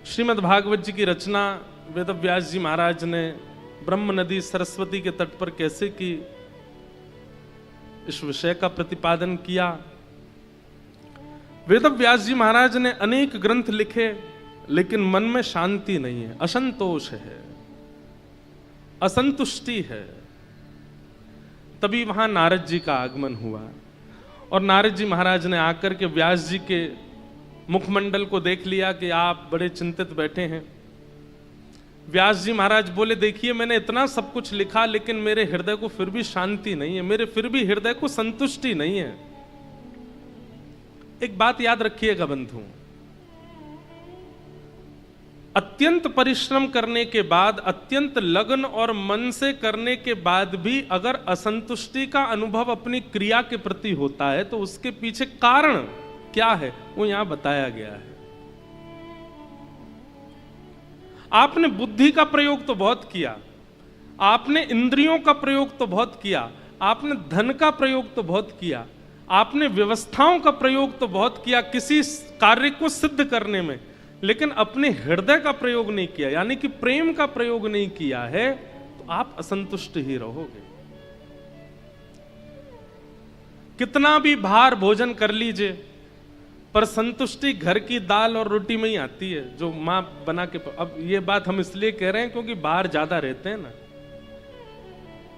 श्रीमद् भागवत जी की रचना वेदव्यास जी महाराज ने ब्रह्म नदी सरस्वती के तट पर कैसे की, इस विषय का प्रतिपादन किया। वेदव्यास जी महाराज ने अनेक ग्रंथ लिखे, लेकिन मन में शांति नहीं है, असंतोष है, असंतुष्टि है। तभी वहां नारद जी का आगमन हुआ और नारद जी महाराज ने आकर के व्यास जी के मुखमंडल को देख लिया कि आप बड़े चिंतित बैठे हैं। व्यास जी महाराज बोले, देखिए मैंने इतना सब कुछ लिखा, लेकिन मेरे हृदय को फिर भी शांति नहीं है, मेरे फिर भी हृदय को संतुष्टि नहीं है। एक बात याद रखिएगा बंधु, अत्यंत परिश्रम करने के बाद, अत्यंत लगन और मन से करने के बाद भी अगर असंतुष्टि का अनुभव अपनी क्रिया के प्रति होता है तो उसके पीछे कारण क्या है वो यहां बताया गया है। आपने बुद्धि का प्रयोग तो बहुत किया, आपने इंद्रियों का प्रयोग तो बहुत किया, आपने धन का प्रयोग तो बहुत किया, आपने व्यवस्थाओं का प्रयोग तो बहुत किया किसी कार्य को सिद्ध करने में, लेकिन अपने हृदय का प्रयोग नहीं किया, यानी कि प्रेम का प्रयोग नहीं किया है, तो आप असंतुष्ट ही रहोगे। कितना भी भार भोजन कर लीजिए, पर संतुष्टि घर की दाल और रोटी में ही आती है जो मां बना के। अब ये बात हम इसलिए कह रहे हैं क्योंकि बाहर ज्यादा रहते हैं ना,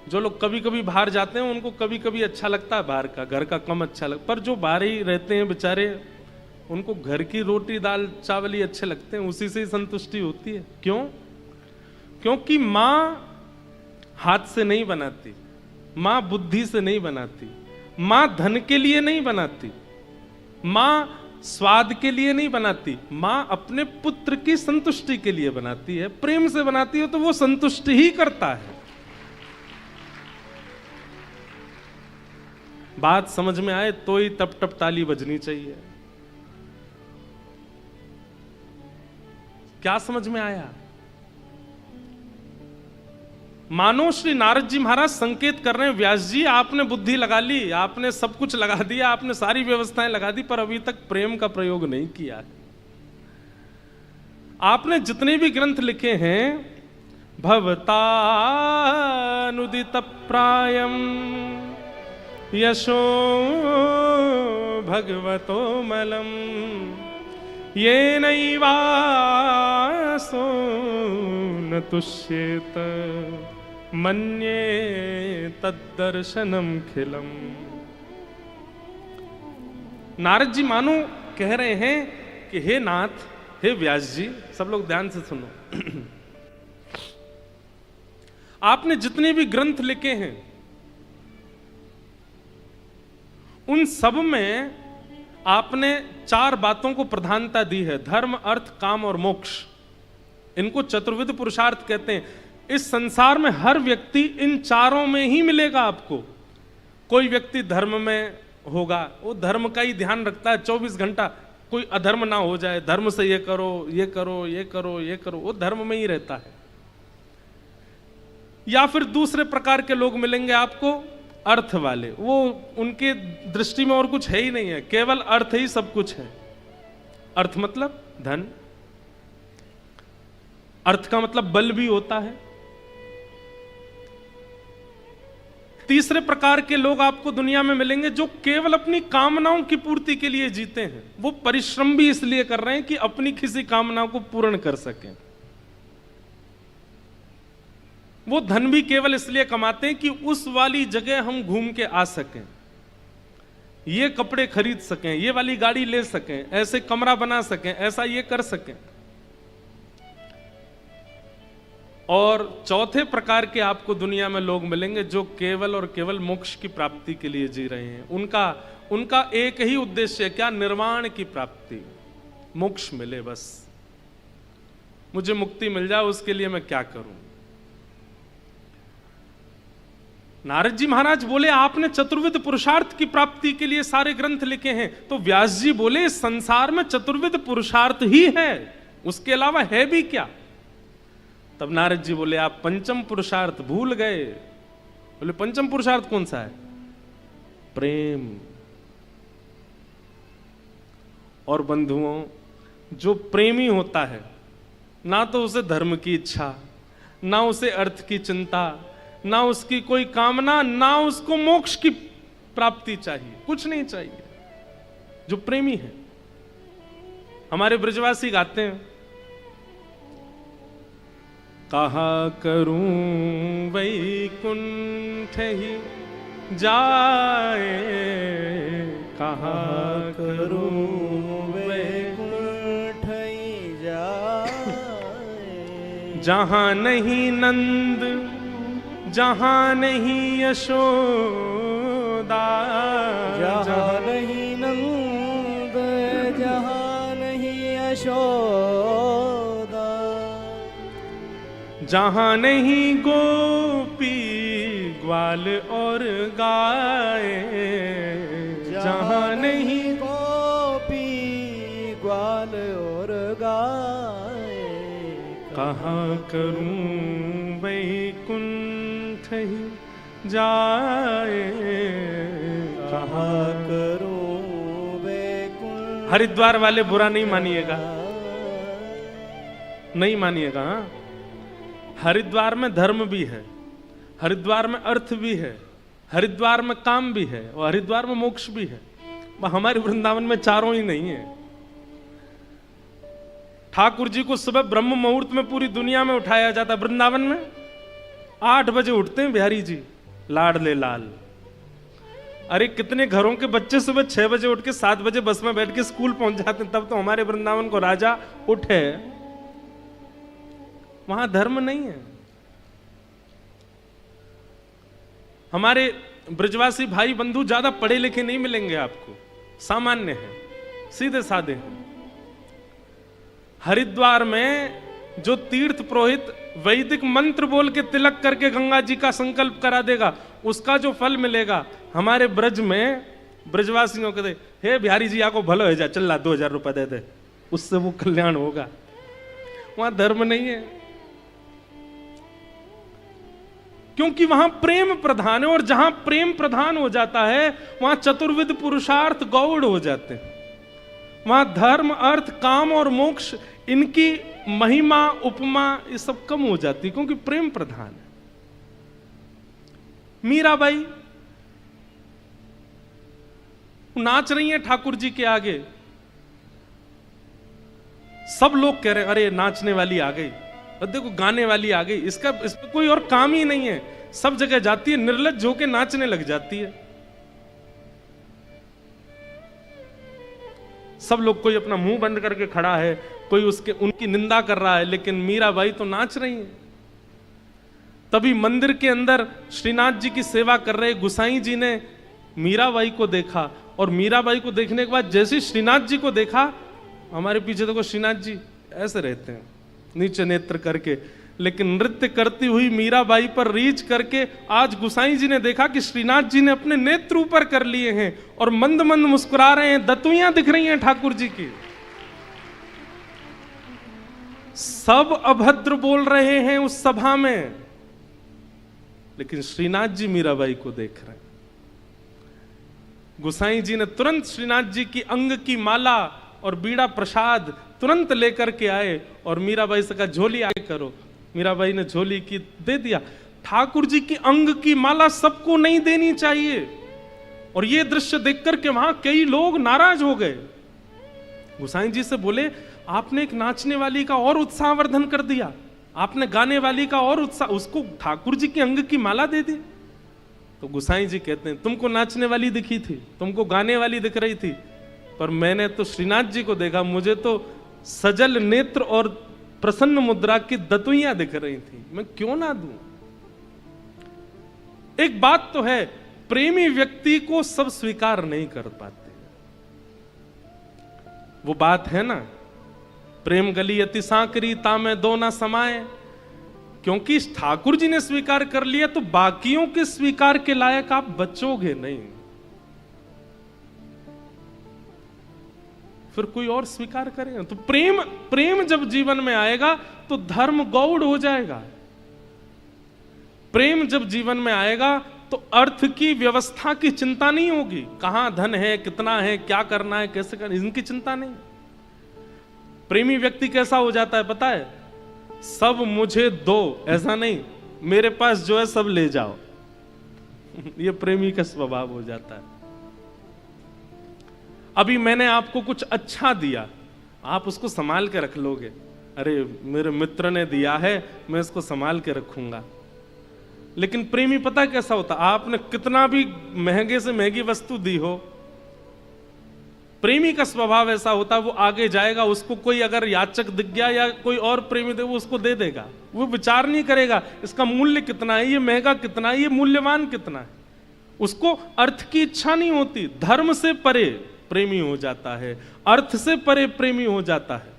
जो लोग कभी कभी बाहर जाते हैं उनको कभी कभी अच्छा लगता है बाहर का, घर का कम अच्छा लगता, पर जो बाहर ही रहते हैं बेचारे उनको घर की रोटी दाल चावल ही अच्छे लगते हैं, उसी से ही संतुष्टि होती है। क्यों? क्योंकि मां हाथ से नहीं बनाती, मां बुद्धि से नहीं बनाती, मां धन के लिए नहीं बनाती, मां स्वाद के लिए नहीं बनाती, मां अपने पुत्र की संतुष्टि के लिए बनाती है, प्रेम से बनाती है, तो वो संतुष्टि ही करता है। बात समझ में आए तो ही तप तप ताली बजनी चाहिए। क्या समझ में आया? मानो श्री नारद जी महाराज संकेत कर रहे हैं, व्यास जी आपने बुद्धि लगा ली, आपने सब कुछ लगा दिया, आपने सारी व्यवस्थाएं लगा दी, पर अभी तक प्रेम का प्रयोग नहीं किया। आपने जितने भी ग्रंथ लिखे हैं, भवतानुदित प्रायम यशो भगवतो मलम ये नैवासो न तुष्येत मन्ये तद्दर्शनम खिलम। नारद जी मानो कह रहे हैं कि हे नाथ, हे व्यास जी, सब लोग ध्यान से सुनो, आपने जितने भी ग्रंथ लिखे हैं उन सब में आपने 4 बातों को प्रधानता दी है, धर्म, अर्थ, काम और मोक्ष। इनको चतुर्विध पुरुषार्थ कहते हैं। इस संसार में हर व्यक्ति इन चारों में ही मिलेगा आपको। कोई व्यक्ति धर्म में होगा, वो धर्म का ही ध्यान रखता है 24 घंटा, कोई अधर्म ना हो जाए, धर्म से ये करो, ये करो, ये करो, ये करो, वो धर्म में ही रहता है। या फिर दूसरे प्रकार के लोग मिलेंगे आपको, अर्थ वाले, वो उनके दृष्टि में और कुछ है ही नहीं है, केवल अर्थ ही सब कुछ है। अर्थ मतलब धन, अर्थ का मतलब बल भी होता है। तीसरे प्रकार के लोग आपको दुनिया में मिलेंगे जो केवल अपनी कामनाओं की पूर्ति के लिए जीते हैं। वो परिश्रम भी इसलिए कर रहे हैं कि अपनी किसी कामना को पूर्ण कर सकें। वो धन भी केवल इसलिए कमाते हैं कि उस वाली जगह हम घूम के आ सकें, ये कपड़े खरीद सकें, ये वाली गाड़ी ले सकें, ऐसे कमरा बना सकें, ऐसा ये कर सकें। और चौथे प्रकार के आपको दुनिया में लोग मिलेंगे जो केवल और केवल मोक्ष की प्राप्ति के लिए जी रहे हैं। उनका एक ही उद्देश्य है, क्या? निर्वाण की प्राप्ति, मोक्ष मिले, बस मुझे मुक्ति मिल जाए, उसके लिए मैं क्या करूं। नारद जी महाराज बोले आपने चतुर्विध पुरुषार्थ की प्राप्ति के लिए सारे ग्रंथ लिखे हैं, तो व्यास जी बोले संसार में चतुर्विध पुरुषार्थ ही है, उसके अलावा है भी क्या? तब नारद जी बोले आप पंचम पुरुषार्थ भूल गए। बोले पंचम पुरुषार्थ कौन सा है? प्रेम। और बंधुओं, जो प्रेमी होता है ना तो उसे धर्म की इच्छा, ना उसे अर्थ की चिंता, ना उसकी कोई कामना, ना उसको मोक्ष की प्राप्ति चाहिए, कुछ नहीं चाहिए। जो प्रेमी है, हमारे ब्रजवासी गाते हैं, कहा करूं वैकुंठ ही जाए, कहा करूं वैकुंठ ही जाए, जहां नहीं नंद, जहां नहीं यशोदा, जहां नहीं नंद, जहां नहीं यशोदा, जहां नहीं गोपी ग्वाल और गाय, जहां नहीं गोपी ग्वाल और गाय, कहाँ करूं वैकुंठ ही जाए, कहाँ करूं वैकुंठ। हरिद्वार वाले बुरा नहीं मानिएगा, नहीं मानिएगा। हाँ, हरिद्वार में धर्म भी है, हरिद्वार में अर्थ भी है, हरिद्वार में काम भी है, और हरिद्वार में मोक्ष भी है। हमारे वृंदावन में चारों ही नहीं है। ठाकुर जी को सुबह ब्रह्म मुहूर्त में पूरी दुनिया में उठाया जाता, वृंदावन में 8 बजे उठते हैं बिहारी जी, लाडले लाल। अरे कितने घरों के बच्चे सुबह 6 बजे उठ के 7 बजे बस में बैठ के स्कूल पहुंच जाते हैं, तब तो हमारे वृंदावन को राजा उठे। वहां धर्म नहीं है। हमारे ब्रजवासी भाई बंधु ज्यादा पढ़े लिखे नहीं मिलेंगे आपको, सामान्य है, सीधे साधे हैं। हरिद्वार में जो तीर्थ पुरोहित वैदिक मंत्र बोल के तिलक करके गंगा जी का संकल्प करा देगा, उसका जो फल मिलेगा, हमारे ब्रज में ब्रजवासियों के दे, हे बिहारी जी आपको भलो हो जा, चल ला 2000 रुपए दे दे, उससे वो कल्याण होगा। वहां धर्म नहीं है, क्योंकि वहां प्रेम प्रधान है, और जहां प्रेम प्रधान हो जाता है वहां चतुर्विध पुरुषार्थ गौड़ हो जाते हैं। वहां धर्म, अर्थ, काम और मोक्ष, इनकी महिमा उपमा ये सब कम हो जाती, क्योंकि प्रेम प्रधान है। मीराबाई नाच रही हैं ठाकुर जी के आगे, सब लोग कह रहे हैं अरे नाचने वाली आ गई, देखो गाने वाली आ गई, इस पे कोई और काम ही नहीं है, सब जगह जाती है, निर्लज्ज होके नाचने लग जाती है। सब लोग, कोई अपना मुंह बंद करके खड़ा है, कोई उनकी निंदा कर रहा है, लेकिन मीराबाई तो नाच रही है। तभी मंदिर के अंदर श्रीनाथ जी की सेवा कर रहे गुसाई जी ने मीराबाई को देखा, और मीराबाई को देखने के बाद जैसे श्रीनाथ जी को देखा, हमारे पीछे देखो श्रीनाथ जी ऐसे रहते हैं नीचे नेत्र करके, लेकिन नृत्य करती हुई मीराबाई पर रीझ करके आज गुसाई जी ने देखा कि श्रीनाथ जी ने अपने नेत्र ऊपर कर लिए हैं और मंद मंद मुस्कुरा रहे हैं, दतुइयां दिख रही हैं ठाकुर जी की। सब अभद्र बोल रहे हैं उस सभा में, लेकिन श्रीनाथ जी मीराबाई को देख रहे हैं। गुसाई जी ने तुरंत श्रीनाथ जी की अंग की माला और बीड़ा प्रसाद तुरंत लेकर के आए और मीराबाई से कहा झोली आगे करो। मीराबाई ने झोली की दे दिया। ठाकुर जी की अंग की माला सबको नहीं देनी चाहिए, और यह दृश्य देखकर के वहां कई लोग नाराज हो गए। गुसाई जी से बोले आपने एक नाचने वाली का और उत्साहवर्धन कर दिया, आपने गाने वाली का और उत्साह, उसको ठाकुर जी की अंग की माला दे दी। तो गुसाई जी कहते हैं तुमको नाचने वाली दिखी थी, तुमको गाने वाली दिख रही थी, पर मैंने तो श्रीनाथ जी को देखा, मुझे तो सजल नेत्र और प्रसन्न मुद्रा की दतुइयां दिख रही थी, मैं क्यों ना दूं। एक बात तो है, प्रेमी व्यक्ति को सब स्वीकार नहीं कर पाते। वो बात है ना, प्रेम गली अति सांकरी तामे दो ना समाए, क्योंकि ठाकुर जी ने स्वीकार कर लिया तो बाकियों के स्वीकार के लायक आप बचोगे नहीं, फिर कोई और स्वीकार करेगा। तो प्रेम जब जीवन में आएगा तो धर्म गौड़ हो जाएगा। प्रेम जब जीवन में आएगा तो अर्थ की व्यवस्था की चिंता नहीं होगी, कहां धन है, कितना है, क्या करना है, कैसे करना, इनकी चिंता नहीं। प्रेमी व्यक्ति कैसा हो जाता है पता है, सब मुझे दो, ऐसा नहीं मेरे पास जो है सब ले जाओ। ये प्रेमी का स्वभाव हो जाता है। अभी मैंने आपको कुछ अच्छा दिया, आप उसको संभाल के रख लोगे, अरे मेरे मित्र ने दिया है मैं इसको संभाल के रखूंगा। लेकिन प्रेमी पता कैसा होता, आपने कितना भी महंगे से महंगी वस्तु दी हो, प्रेमी का स्वभाव ऐसा होता, वो आगे जाएगा, उसको कोई अगर याचक दिख गया या कोई और प्रेमी दे, वो उसको दे देगा, वो विचार नहीं करेगा इसका मूल्य कितना है, ये महंगा कितना है, ये मूल्यवान कितना है, उसको अर्थ की इच्छा नहीं होती। धर्म से परे प्रेमी हो जाता है, अर्थ से परे प्रेमी हो जाता है,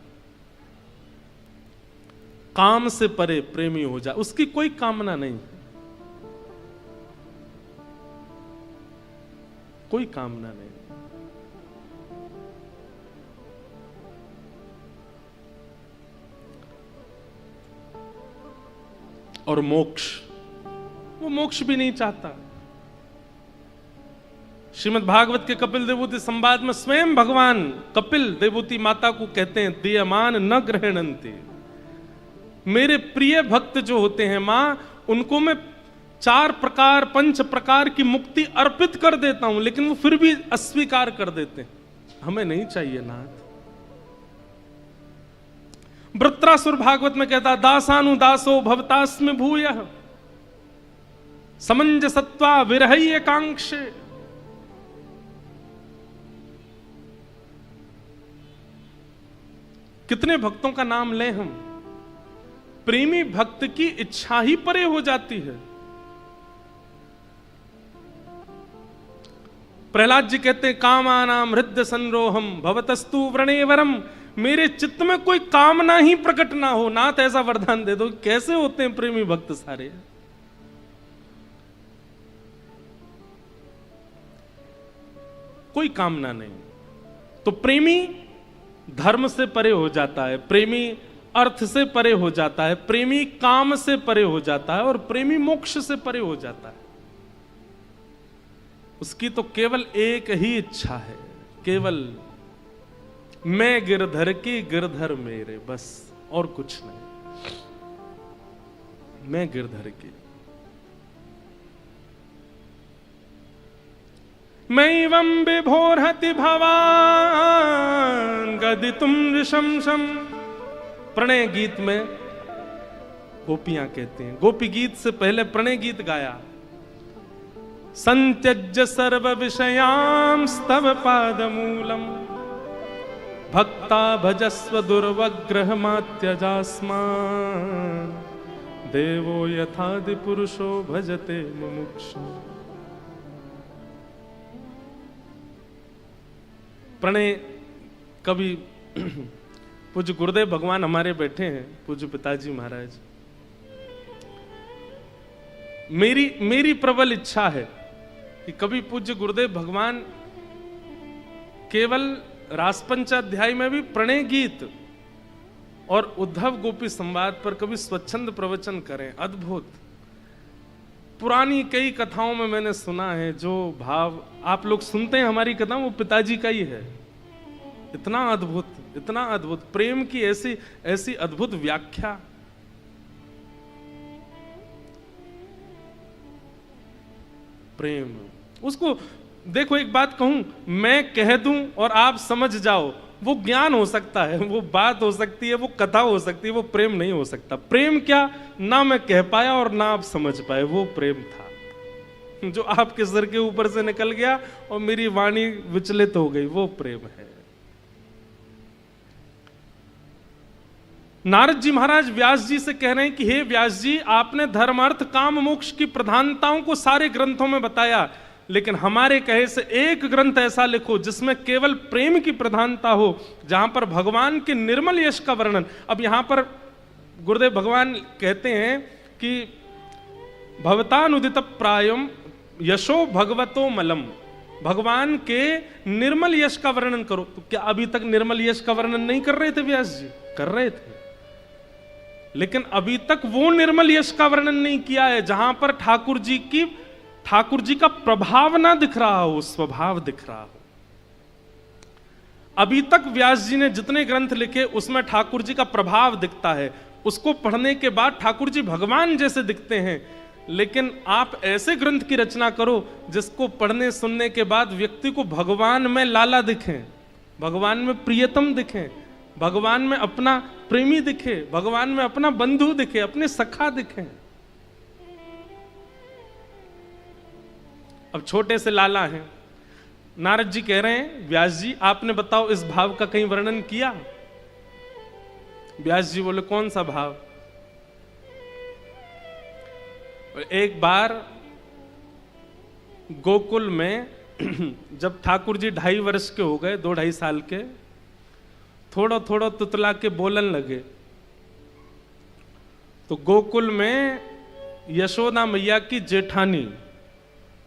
काम से परे प्रेमी हो जाता, उसकी कोई कामना नहीं, कोई कामना नहीं। और मोक्ष, वो मोक्ष भी नहीं चाहता। श्रीमद् भागवत के कपिल देवूति संवाद में स्वयं भगवान कपिल देवूति माता को कहते हैं दीयमान न ग्रहणन्ति, मेरे प्रिय भक्त जो होते हैं मां, उनको मैं 4 प्रकार 5 प्रकार की मुक्ति अर्पित कर देता हूं, लेकिन वो फिर भी अस्वीकार कर देते हैं, हमें नहीं चाहिए नाथ। वृत्रासुर भागवत में कहता दासानुदासो भवतास्मि भूयः समंजसत्वा विरहय कांक्षे। कितने भक्तों का नाम लें हम, प्रेमी भक्त की इच्छा ही परे हो जाती है। प्रहलाद जी कहते हैं कामानाम हृदय संरोहम भवतस्तु व्रणेवरम, मेरे चित्त में कोई कामना ही प्रकट ना हो, नाथ ऐसा वरदान दे दो। कैसे होते हैं प्रेमी भक्त सारे, कोई कामना नहीं। तो प्रेमी धर्म से परे हो जाता है, प्रेमी अर्थ से परे हो जाता है, प्रेमी काम से परे हो जाता है, और प्रेमी मोक्ष से परे हो जाता है। उसकी तो केवल एक ही इच्छा है, केवल मैं गिरधर की गिरधर मेरे, बस और कुछ नहीं। मैं गिरधर की, मैवं विभोर्हति भवान् गदितुं ऋशंसम्। प्रणय गीत में गोपियां कहते हैं, गोपी गीत से पहले प्रणय गीत गाया। संत्यज्य सर्व विषयांस्तव पादमूलम भक्ता भजस्व दुर्वग्रहमात्यजास्मान् देवो यथादि पुरुषो भजते मुमुक्षु। प्रणय कवि पूज्य गुरुदेव भगवान हमारे बैठे हैं, पूज्य पिताजी महाराज। मेरी प्रबल इच्छा है कि कभी पूज्य गुरुदेव भगवान केवल रासपंचाध्याय में भी प्रणय गीत और उद्धव गोपी संवाद पर कभी स्वच्छंद प्रवचन करें। अद्भुत पुरानी कई कथाओं में मैंने सुना है, जो भाव आप लोग सुनते हैं हमारी कथा, वो पिताजी का ही है। इतना अद्भुत प्रेम की ऐसी ऐसी अद्भुत व्याख्या। प्रेम उसको देखो, एक बात कहूं, मैं कह दूं और आप समझ जाओ, वो ज्ञान हो सकता है, वो बात हो सकती है, वो कथा हो सकती है, वो प्रेम नहीं हो सकता। प्रेम क्या, ना मैं कह पाया और ना आप समझ पाए, वो प्रेम था जो आपके सिर के ऊपर से निकल गया और मेरी वाणी विचलित हो गई, वो प्रेम है। नारद जी महाराज व्यास जी से कह रहे हैं कि हे व्यास जी, आपने धर्म अर्थ काम मोक्ष की प्रधानताओं को सारे ग्रंथों में बताया, लेकिन हमारे कहे से एक ग्रंथ ऐसा लिखो जिसमें केवल प्रेम की प्रधानता हो, जहां पर भगवान के निर्मल यश का वर्णन। अब यहां पर गुरुदेव भगवान कहते हैं कि भवतानुदित प्रायम यशो भगवतो मलम, भगवान के निर्मल यश का वर्णन करो। तो क्या अभी तक निर्मल यश का वर्णन नहीं कर रहे थे व्यास जी? कर रहे थे, लेकिन अभी तक वो निर्मल यश का वर्णन नहीं किया है जहां पर ठाकुर जी का प्रभाव ना दिख रहा हो, स्वभाव दिख रहा हो। अभी तक व्यास जी ने जितने ग्रंथ लिखे उसमें ठाकुर जी का प्रभाव दिखता है, उसको पढ़ने के बाद ठाकुर जी भगवान जैसे दिखते हैं। लेकिन आप ऐसे ग्रंथ की रचना करो जिसको पढ़ने सुनने के बाद व्यक्ति को भगवान में लाला दिखे, भगवान में प्रियतम दिखे, भगवान में अपना प्रेमी दिखे, भगवान में अपना बंधु दिखे, अपने सखा दिखे। अब छोटे से लाला हैं, नारद जी कह रहे हैं व्यास जी आपने बताओ इस भाव का कहीं वर्णन किया? व्यास जी बोले कौन सा भाव? एक बार गोकुल में जब ठाकुर जी 2.5 वर्ष के हो गए, 2-2.5 साल के, थोड़ा थोड़ा तुतला के बोलन लगे, तो गोकुल में यशोदा मैया की जेठानी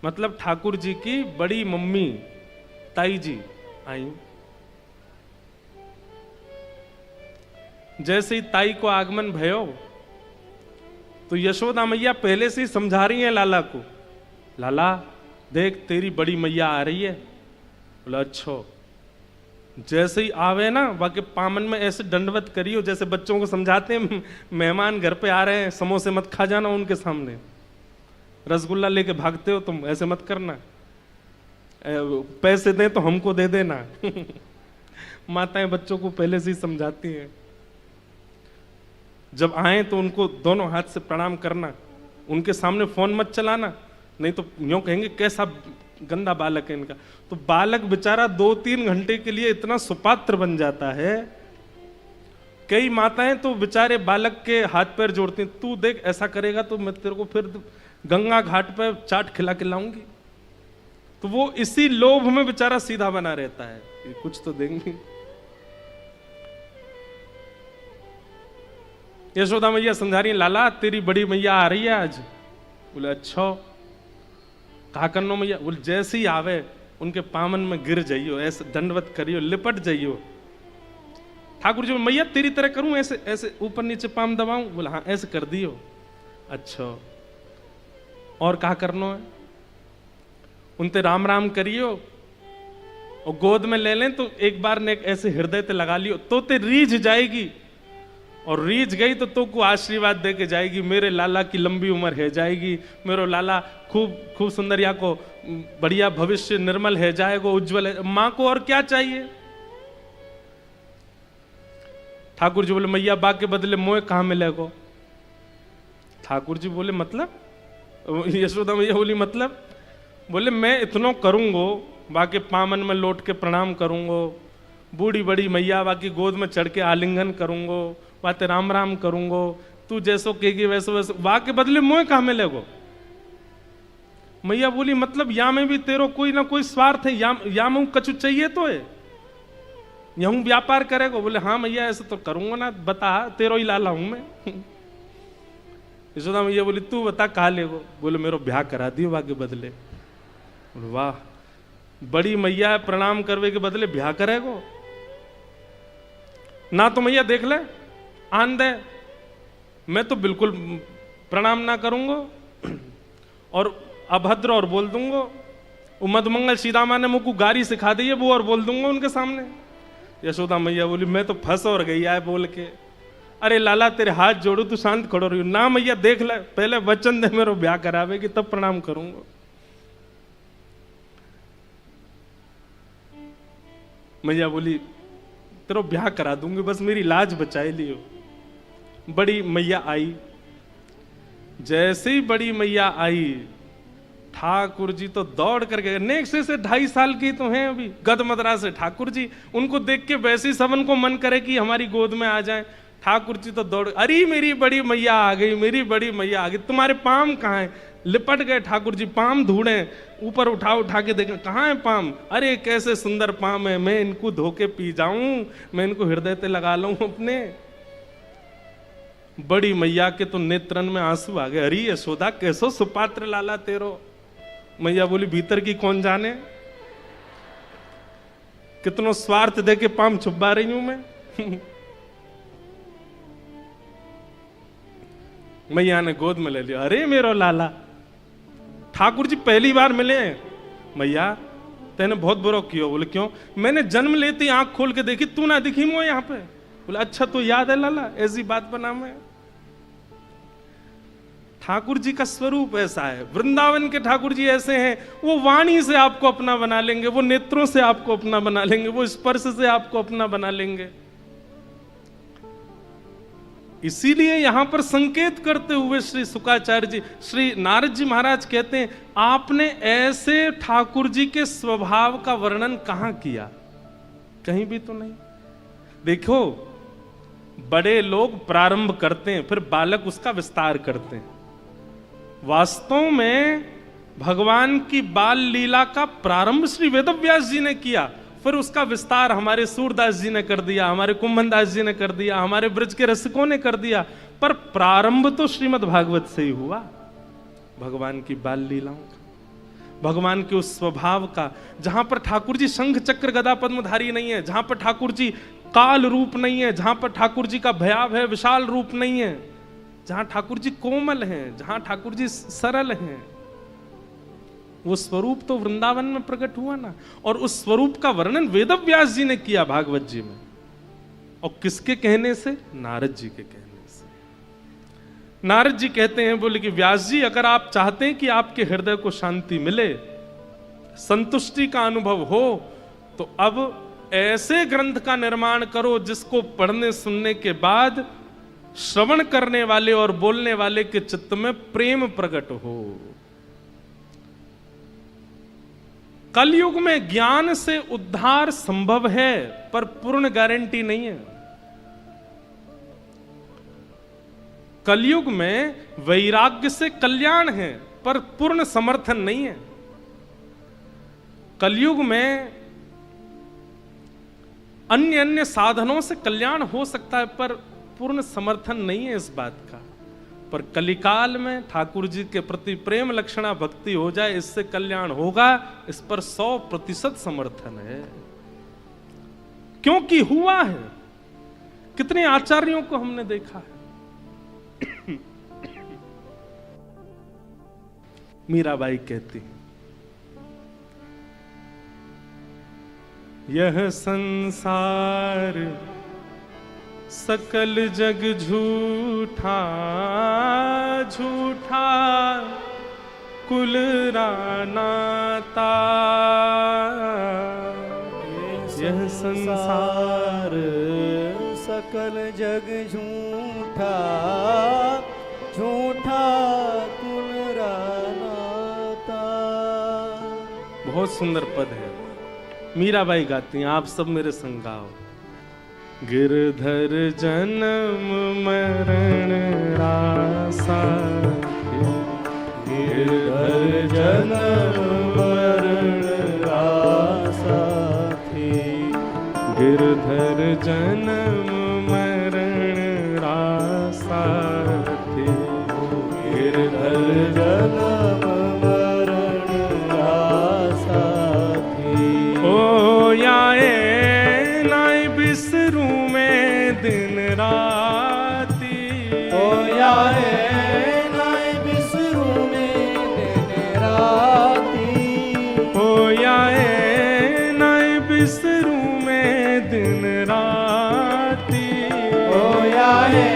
मतलब ठाकुर जी की बड़ी मम्मी ताई जी आई। जैसे ही ताई को आगमन भयो तो यशोदा मैया पहले से ही समझा रही हैं लाला को, लाला देख तेरी बड़ी मैया आ रही है। बोला अच्छा। जैसे ही आवे ना बाकी पामन में ऐसे दंडवत करियो जैसे बच्चों को समझाते हैं मेहमान घर पे आ रहे हैं, समोसे मत खा जाना उनके सामने, रसगुल्ला लेके भागते हो तुम, ऐसे मत करना, पैसे दें तो हमको दे देना माताएं बच्चों को पहले से ही समझाती हैं। जब आए तो उनको दोनों हाथ से प्रणाम करना, उनके सामने फोन मत चलाना, नहीं तो यूं कहेंगे कैसा गंदा बालक है इनका। तो बालक बेचारा 2-3 घंटे के लिए इतना सुपात्र बन जाता है। कई माताएं तो बेचारे बालक के हाथ पैर जोड़ती हैं, तू देख ऐसा करेगा तो मैं तेरे को फिर गंगा घाट पर चाट खिला के लाऊंगी। तो वो इसी लोभ में बेचारा सीधा बना रहता है कि कुछ तो देंगे। यशोदा मैया समझा रही, लाला तेरी बड़ी मैया आ रही है आज। बोले अच्छा कहा करनो मैया? बोले जैसे ही आवे उनके पामन में गिर जाइयो, ऐसे दंडवत करियो, लिपट जाइयो। ठाकुर जी मैया तेरी तरह करूं, ऐसे ऐसे ऊपर नीचे पाम दबाऊं? बोला हाँ ऐसे कर दियो। अच्छा और कहा करनो है? उनते राम राम करियो और गोद में ले लें तो एक बार ने ऐसे हृदय ते लगा लियो तो ते रीझ जाएगी और रीझ गई तो को आशीर्वाद दे के जाएगी, मेरे लाला की लंबी उम्र है जाएगी, मेरो लाला खूब खूब सुंदरिया को बढ़िया भविष्य निर्मल है जाएगा, उज्जवल है। मां को और क्या चाहिए? ठाकुर जी बोले मैया बा के बदले मोए कहां मिलेगा? ठाकुर जी बोले मतलब? यशोदा मैया बोली मतलब? बोले मैं इतना करूंगो, बाकी पामन में लौट के प्रणाम करूंगो, बूढ़ी बड़ी मैया बाकी गोद में चढ़ के आलिंगन करूंगो, बातें राम राम करूंगो, तू जैसो कहेगी वैसो वैसो, बा के बदले मोए कहां मिलेगो? मैया बोली मतलब या में भी तेरो कोई ना कोई स्वार्थ है, या में कछु चाहिए तो है, यहूं व्यापार करेगा? बोले हाँ मैया ऐसे तो करूंगा ना, बता तेरो ही लाला हूं मैं। यशोदा मैया बोली तू बता कहा लेगो? बोले मेरो ब्याह करा दियो बाके बदले। बोले वाह, बड़ी मैया प्रणाम करवे के बदले ब्याह करेगो? ना तो मैया देख ले आन दे, मैं तो बिल्कुल प्रणाम ना करूंगा और अभद्र और बोल दूंगा, मधुमंगल सीतामा ने मुझको गारी सिखा दी है वो और बोल दूंगा उनके सामने। यशोदा मैया बोली मैं तो फंस और गई है बोल के। अरे लाला तेरे हाथ जोड़ू, तू शांत खड़ो रही ना मैया देख ले, पहले वचन दे मेरे ब्याह करावेगी तब प्रणाम करूंगा। मैया बोली तेरा ब्याह करा दूंगी, बस मेरी लाज बचाए लियो। बड़ी मैया आई, जैसे ही बड़ी मैया आई ठाकुर जी तो दौड़ कर गए। नेक्स्ट से 2.5 साल की तो हैं अभी, गदमदरा से ठाकुर जी, उनको देख के वैसे ही सबन को मन करे कि हमारी गोद में आ जाएं। ठाकुर जी तो दौड़, अरे मेरी बड़ी मैया आ गई, मेरी बड़ी मैया आ गई, तुम्हारे पाम कहाँ हैं? लिपट गए ठाकुर जी, पाम ढूंढे, ऊपर उठा के देखें कहाँ है पाम? अरे कैसे सुंदर पाम है, मैं इनको धो के पी जाऊं, मैं इनको हृदय पे लगा लूं अपने। बड़ी मैया के तो नेत्रन में आंसू आ गए, अरे यशोदा कैसो सुपात्र लाला तेरो। मैया बोली भीतर की कौन जाने, कितनो स्वार्थ दे के पाम छुपा रही हूं मैं। मैया ने गोद में ले लिया, अरे मेरो लाला। ठाकुर जी पहली बार मिले। मैया तेने बहुत बुरा किया। बोले क्यों? मैंने जन्म लेती आंख खोल के देखी, तू ना दिखी मुझे यहाँ पे। बोले अच्छा तो याद है लाला, ऐसी बात बना मैं। ठाकुर जी का स्वरूप ऐसा है, वृंदावन के ठाकुर जी ऐसे हैं, वो वाणी से आपको अपना बना लेंगे, वो नेत्रों से आपको अपना बना लेंगे, वो स्पर्श से आपको अपना बना लेंगे। इसीलिए यहां पर संकेत करते हुए श्री शुकाचार्य जी, श्री नारद जी महाराज कहते हैं आपने ऐसे ठाकुर जी के स्वभाव का वर्णन कहां किया? कहीं भी तो नहीं। देखो बड़े लोग प्रारंभ करते हैं, फिर बालक उसका विस्तार करते हैं। वास्तव में भगवान की बाल लीला का प्रारंभ श्री वेदव्यास जी ने किया, फिर उसका विस्तार हमारे सूरदास जी ने कर दिया, हमारे कुंभनदास जी ने कर दिया, हमारे ब्रज के रसिकों ने कर दिया, पर प्रारंभ तो श्रीमद् भागवत से ही हुआ, भगवान की बाल लीलाओं का, भगवान के उस स्वभाव का, जहां पर ठाकुर जी शंख चक्र गदा पद्मधारी नहीं है, जहां पर ठाकुर जी काल रूप नहीं है, जहां पर ठाकुर जी का भयाभय विशाल रूप नहीं है, जहां ठाकुर जी कोमल हैं, जहां ठाकुर जी सरल हैं। वो स्वरूप तो वृंदावन में प्रकट हुआ ना, और उस स्वरूप का वर्णन वेदव्यास जी ने किया भागवत जी में। और किसके कहने से? नारद जी के कहने से। नारद जी कहते हैं, बोले कि व्यास जी अगर आप चाहते हैं कि आपके हृदय को शांति मिले, संतुष्टि का अनुभव हो, तो अब ऐसे ग्रंथ का निर्माण करो जिसको पढ़ने सुनने के बाद श्रवण करने वाले और बोलने वाले के चित्त में प्रेम प्रकट हो। कलयुग में ज्ञान से उद्धार संभव है, पर पूर्ण गारंटी नहीं है। कलयुग में वैराग्य से कल्याण है, पर पूर्ण समर्थन नहीं है। कलयुग में अन्य अन्य साधनों से कल्याण हो सकता है, पर पूर्ण समर्थन नहीं है इस बात का। पर कलिकाल में ठाकुर जी के प्रति प्रेम लक्षणा भक्ति हो जाए, इससे कल्याण होगा, इस पर 100% समर्थन है, क्योंकि हुआ है। कितने आचार्यों को हमने देखा है। मीराबाई कहती हैं, यह संसार सकल जग झूठा झूठा कुल रानाता, यह संसार सकल जग झूठा झूठा कुल रानाता। बहुत सुंदर पद है, मीराबाई गाती हैं, आप सब मेरे संग गाओ। गिरधर जन्म मरण रासा, गिरधर जन्म मरण रासा थी, गिरधर जन्म मरण रासा थी, गिरधर जन्म मरण रासा थी। ओ याए नाई बिसरू में दिन राती, ओ याए नाई बिसरू में दिन राती, ओ याए नाई बिसरू में दिन राती, ओ याए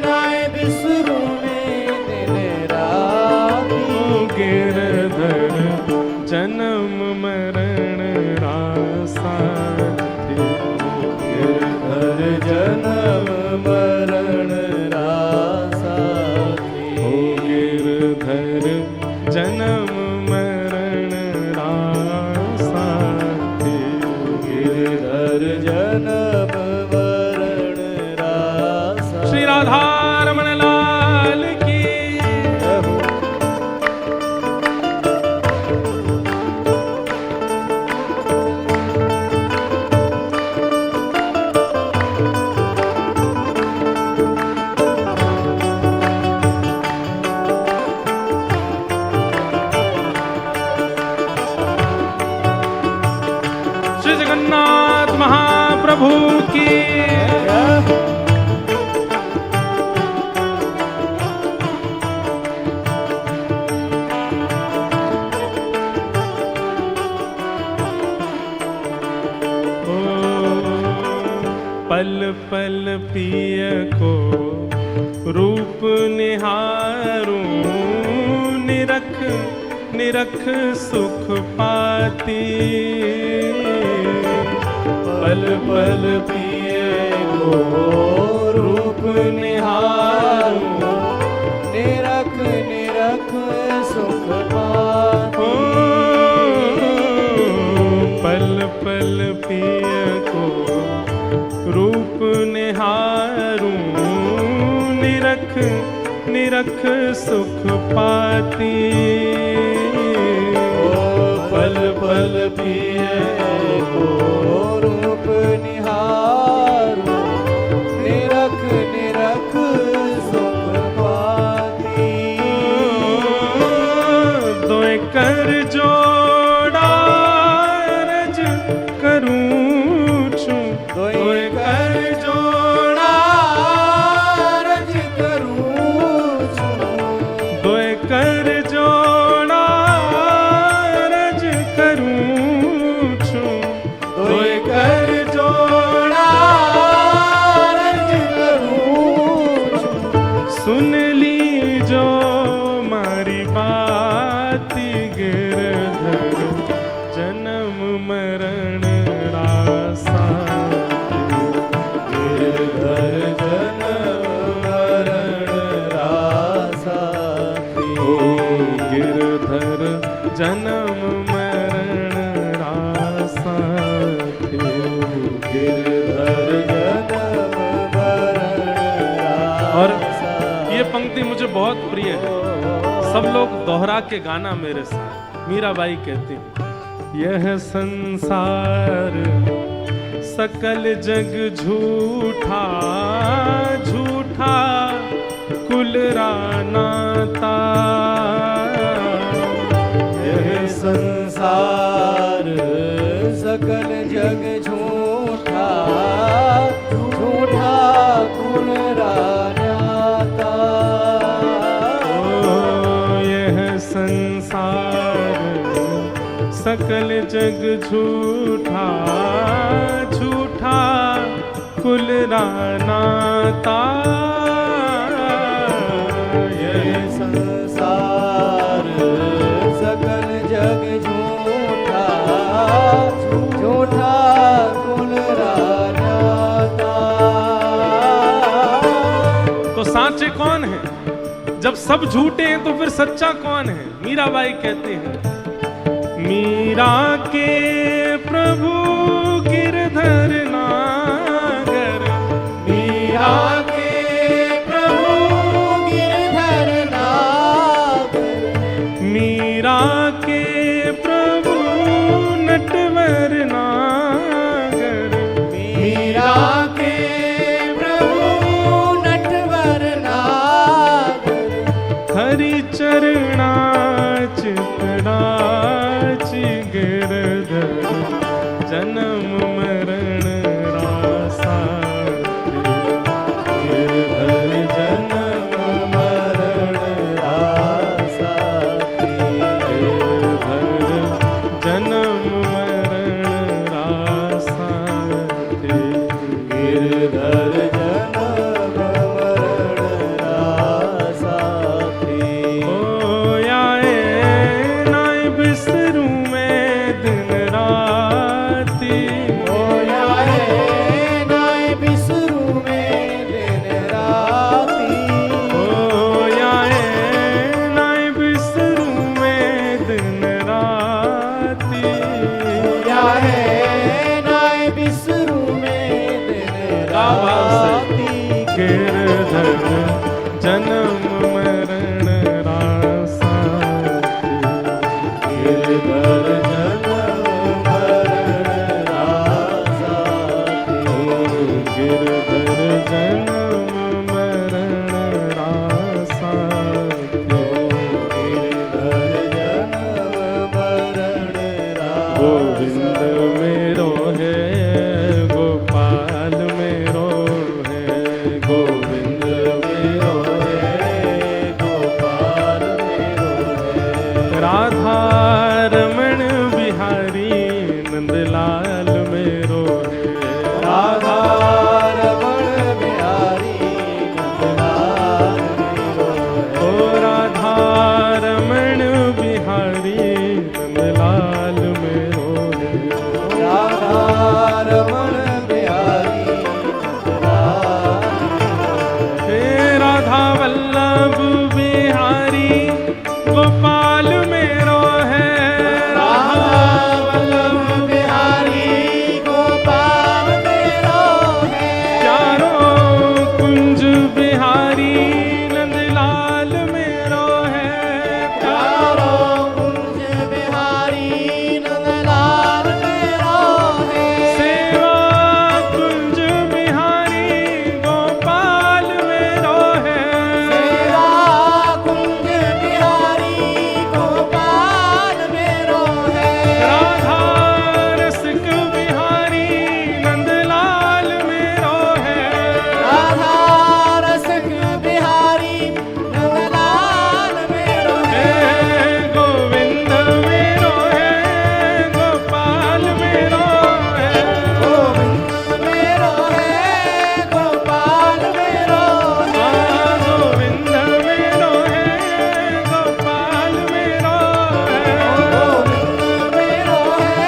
नाई बिसरू में दिन राती। ओ गिरधर जन्म मरण रासा थी, गिरधर जन्म मरण रासा थी, ओ गिरधर जन्म मरण रासा थी, गिरधर जन्म मरण रासा। श्री राधा रमण लाल की। श्री जगन्नाथ महाप्रभु की। ओ पल पल पिय को रूप निहारूं, निरख निरख सुख पाती, पल पल पिए को रूप निहारूं, निरख निरख सुख पाती। पल पल पिय को रूप निहारूं, निरख निरख सुख पाती, पल पल पिए को रूप निहारूं, निरख निरख सुख पाती। दोए कर जोड़ा रज करूं छूं, दोए कर जोड़ा रज करूं छूं, दोए कर जोड़ा रज करूं छूं, दोए कर जोड़ा रज करूं छूं। सुन ली जो मारी बाती, गिरधर जन्म मरण रासा, गिरधर जन्म मरण रासा थी, ओ गिरधर जन्म मरण रासा थी, गिरधर जन्म मरण और रासा। ये पंक्ति मुझे बहुत प्रिय है, सब लोग दोहरा के गाना मेरे साथ। मीराबाई कहती हैं, यह संसार सकल जग झूठा झूठा कुल रानाता, यह संसार सकल जग झूठा झूठा कुल रानाता। ओ यह संसार सकल जग झूठा झूठा कुल नाता, ये संसार सकल जग झूठा, झूठा कुल राजाता। तो साचे कौन है? जब सब झूठे हैं तो फिर सच्चा कौन है? मीराबाई कहते हैं, मीरा के प्रभु गिरधर नागर, मीरा के प्रभु गिरधर नागर, मीरा के प्रभु नटवर नागर, मीरा के प्रभु नटवर नागर, हरि चरणाच पड़ाच गिरधर, जन्म मरण रासा, गिरधर जन्म मरण रासा, गिरधर जन्म मरण रासा, गिरधर जन्म मरण रासा। ओ आए नाय बिसरू में दिन राती, ओ आए नाय बिसरू में दिन राती, ओ आए नाय बिसरू में दिन राती, आए नाय बिसरू में दिन राती, गिरधर जन्म मरण रासा, गिरधर जन्म मरण रासा, गिरधर जन्म मरण रासा, गिरधर जन्म मरण रासा। गोविंद मेरो है गोपाल मेरो है, गोविंद मेरो है गोपाल मेरो है, राधा रमण बिहारी नंदलाल मेरो है, राधा रमण बिहारी नंदलाल मेरो है, ओ राधा रमण बिहारी नंदलाल मेरो है, राधा रमण बिहारी नंदलाल मेरो है, हे राधा वल्लभ बिहारी गोपाल मेरो है, राधा वल्लभ बिहारी गोपाल मेरो है, चारों कुंज बिहारी नंदलाल मेरो है, चारों कुंज बिहारी नंदलाल मेरो है, सेवा कुंज बिहारी गोपाल मेरो है, सेवा कुंज बिहारी गोपाल मेरो है, राधा रसिक बिहारी नंदलाल मेरो है, राधा रसिक बिहारी नंदलाल मेरो है, हे गोविंद मेरो है गोपाल मेरो है, गोविंद मेरो है गोपाल मेरो है, गोविंद मेरो है गोपाल मेरो है, गोविंद मेरो है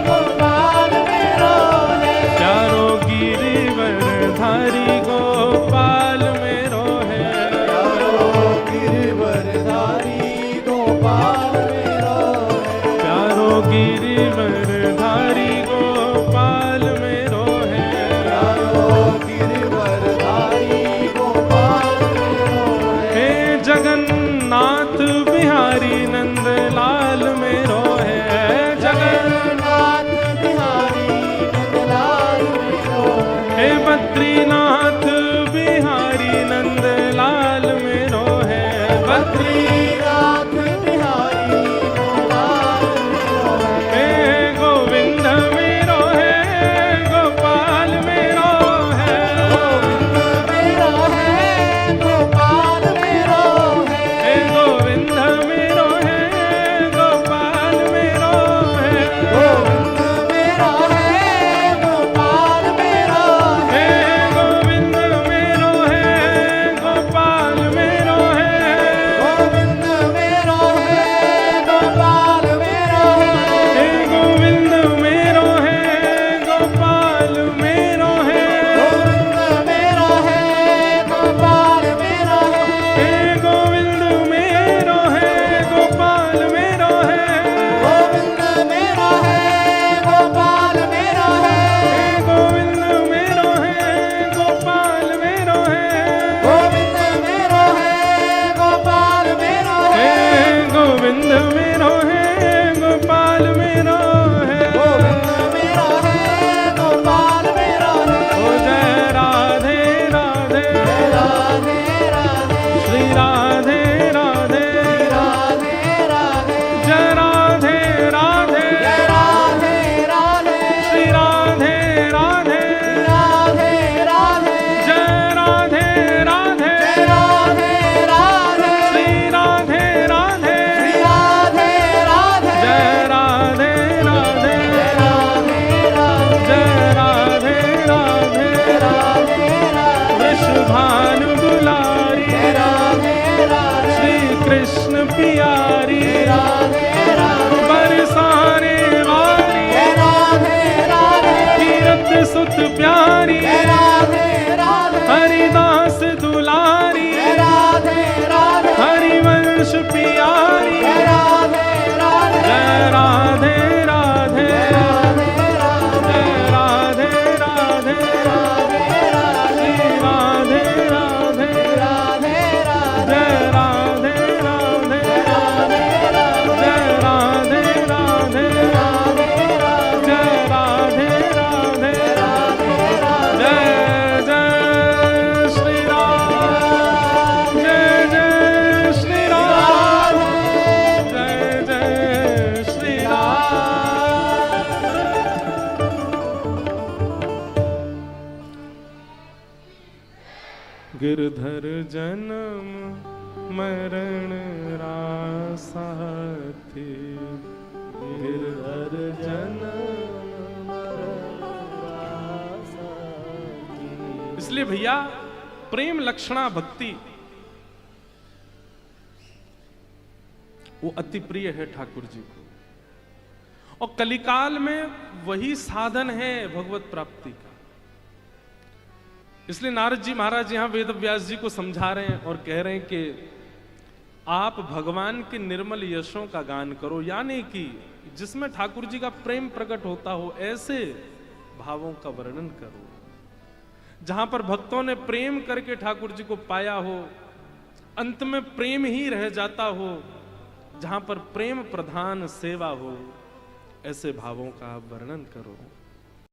गोपाल मेरो है, चारों गिरिवरधारी गोपाल मेरो है, चारों गिरवरधारी गोपाल मेरो है, चारों गिरिवरधारी गोपाल मेरो है, चारों गिरवरधारी गोपाल मेरो है, हे जगन्नाथ बिहारी नंदलाल मेरो है, जगन्नाथ बिहारी नंदलाल मेरो है, हे बद्रीनाथ बिहारी नंदलाल मेरो है, बद्रीनाथ बिहारी नंदलाल मेरो है, हे गोविंद मेरो है गोपाल मेरो है, गोविंद मेरो है गोपाल मेरो है, हे गोविंद मेरो है गोपाल मेरो है, गोविंद मेरो है गोपाल मेरो है, हे कृष्ण प्यारी राधे राधे बरसाने वाली राधे राधे कीरत सुत प्यारी राधे राधे हरिदास दुलारी राधे राधे हरिवंश प्यारी राधे राधे जय राधे राधे राधे राधे राधे राधे राधे राधे राधे राधे राधे जय राधे राधे जय राधे राधे जय राधे राधे जय जय श्री राम जय जय श्री राम जय जय श्री राम। गिरधर जन्म मरण रासाथी गिरधर जन्म इसलिए भैया प्रेम लक्षणा भक्ति वो अति प्रिय है ठाकुर जी को, और कलिकाल में वही साधन है भगवत प्राप्ति का। इसलिए नारद जी महाराज यहां वेद व्यास जी को समझा रहे हैं और कह रहे हैं कि आप भगवान के निर्मल यशों का गान करो, यानी कि जिसमें ठाकुर जी का प्रेम प्रकट होता हो ऐसे भावों का वर्णन करो, जहां पर भक्तों ने प्रेम करके ठाकुर जी को पाया हो, अंत में प्रेम ही रह जाता हो, जहां पर प्रेम प्रधान सेवा हो, ऐसे भावों का आप वर्णन करो।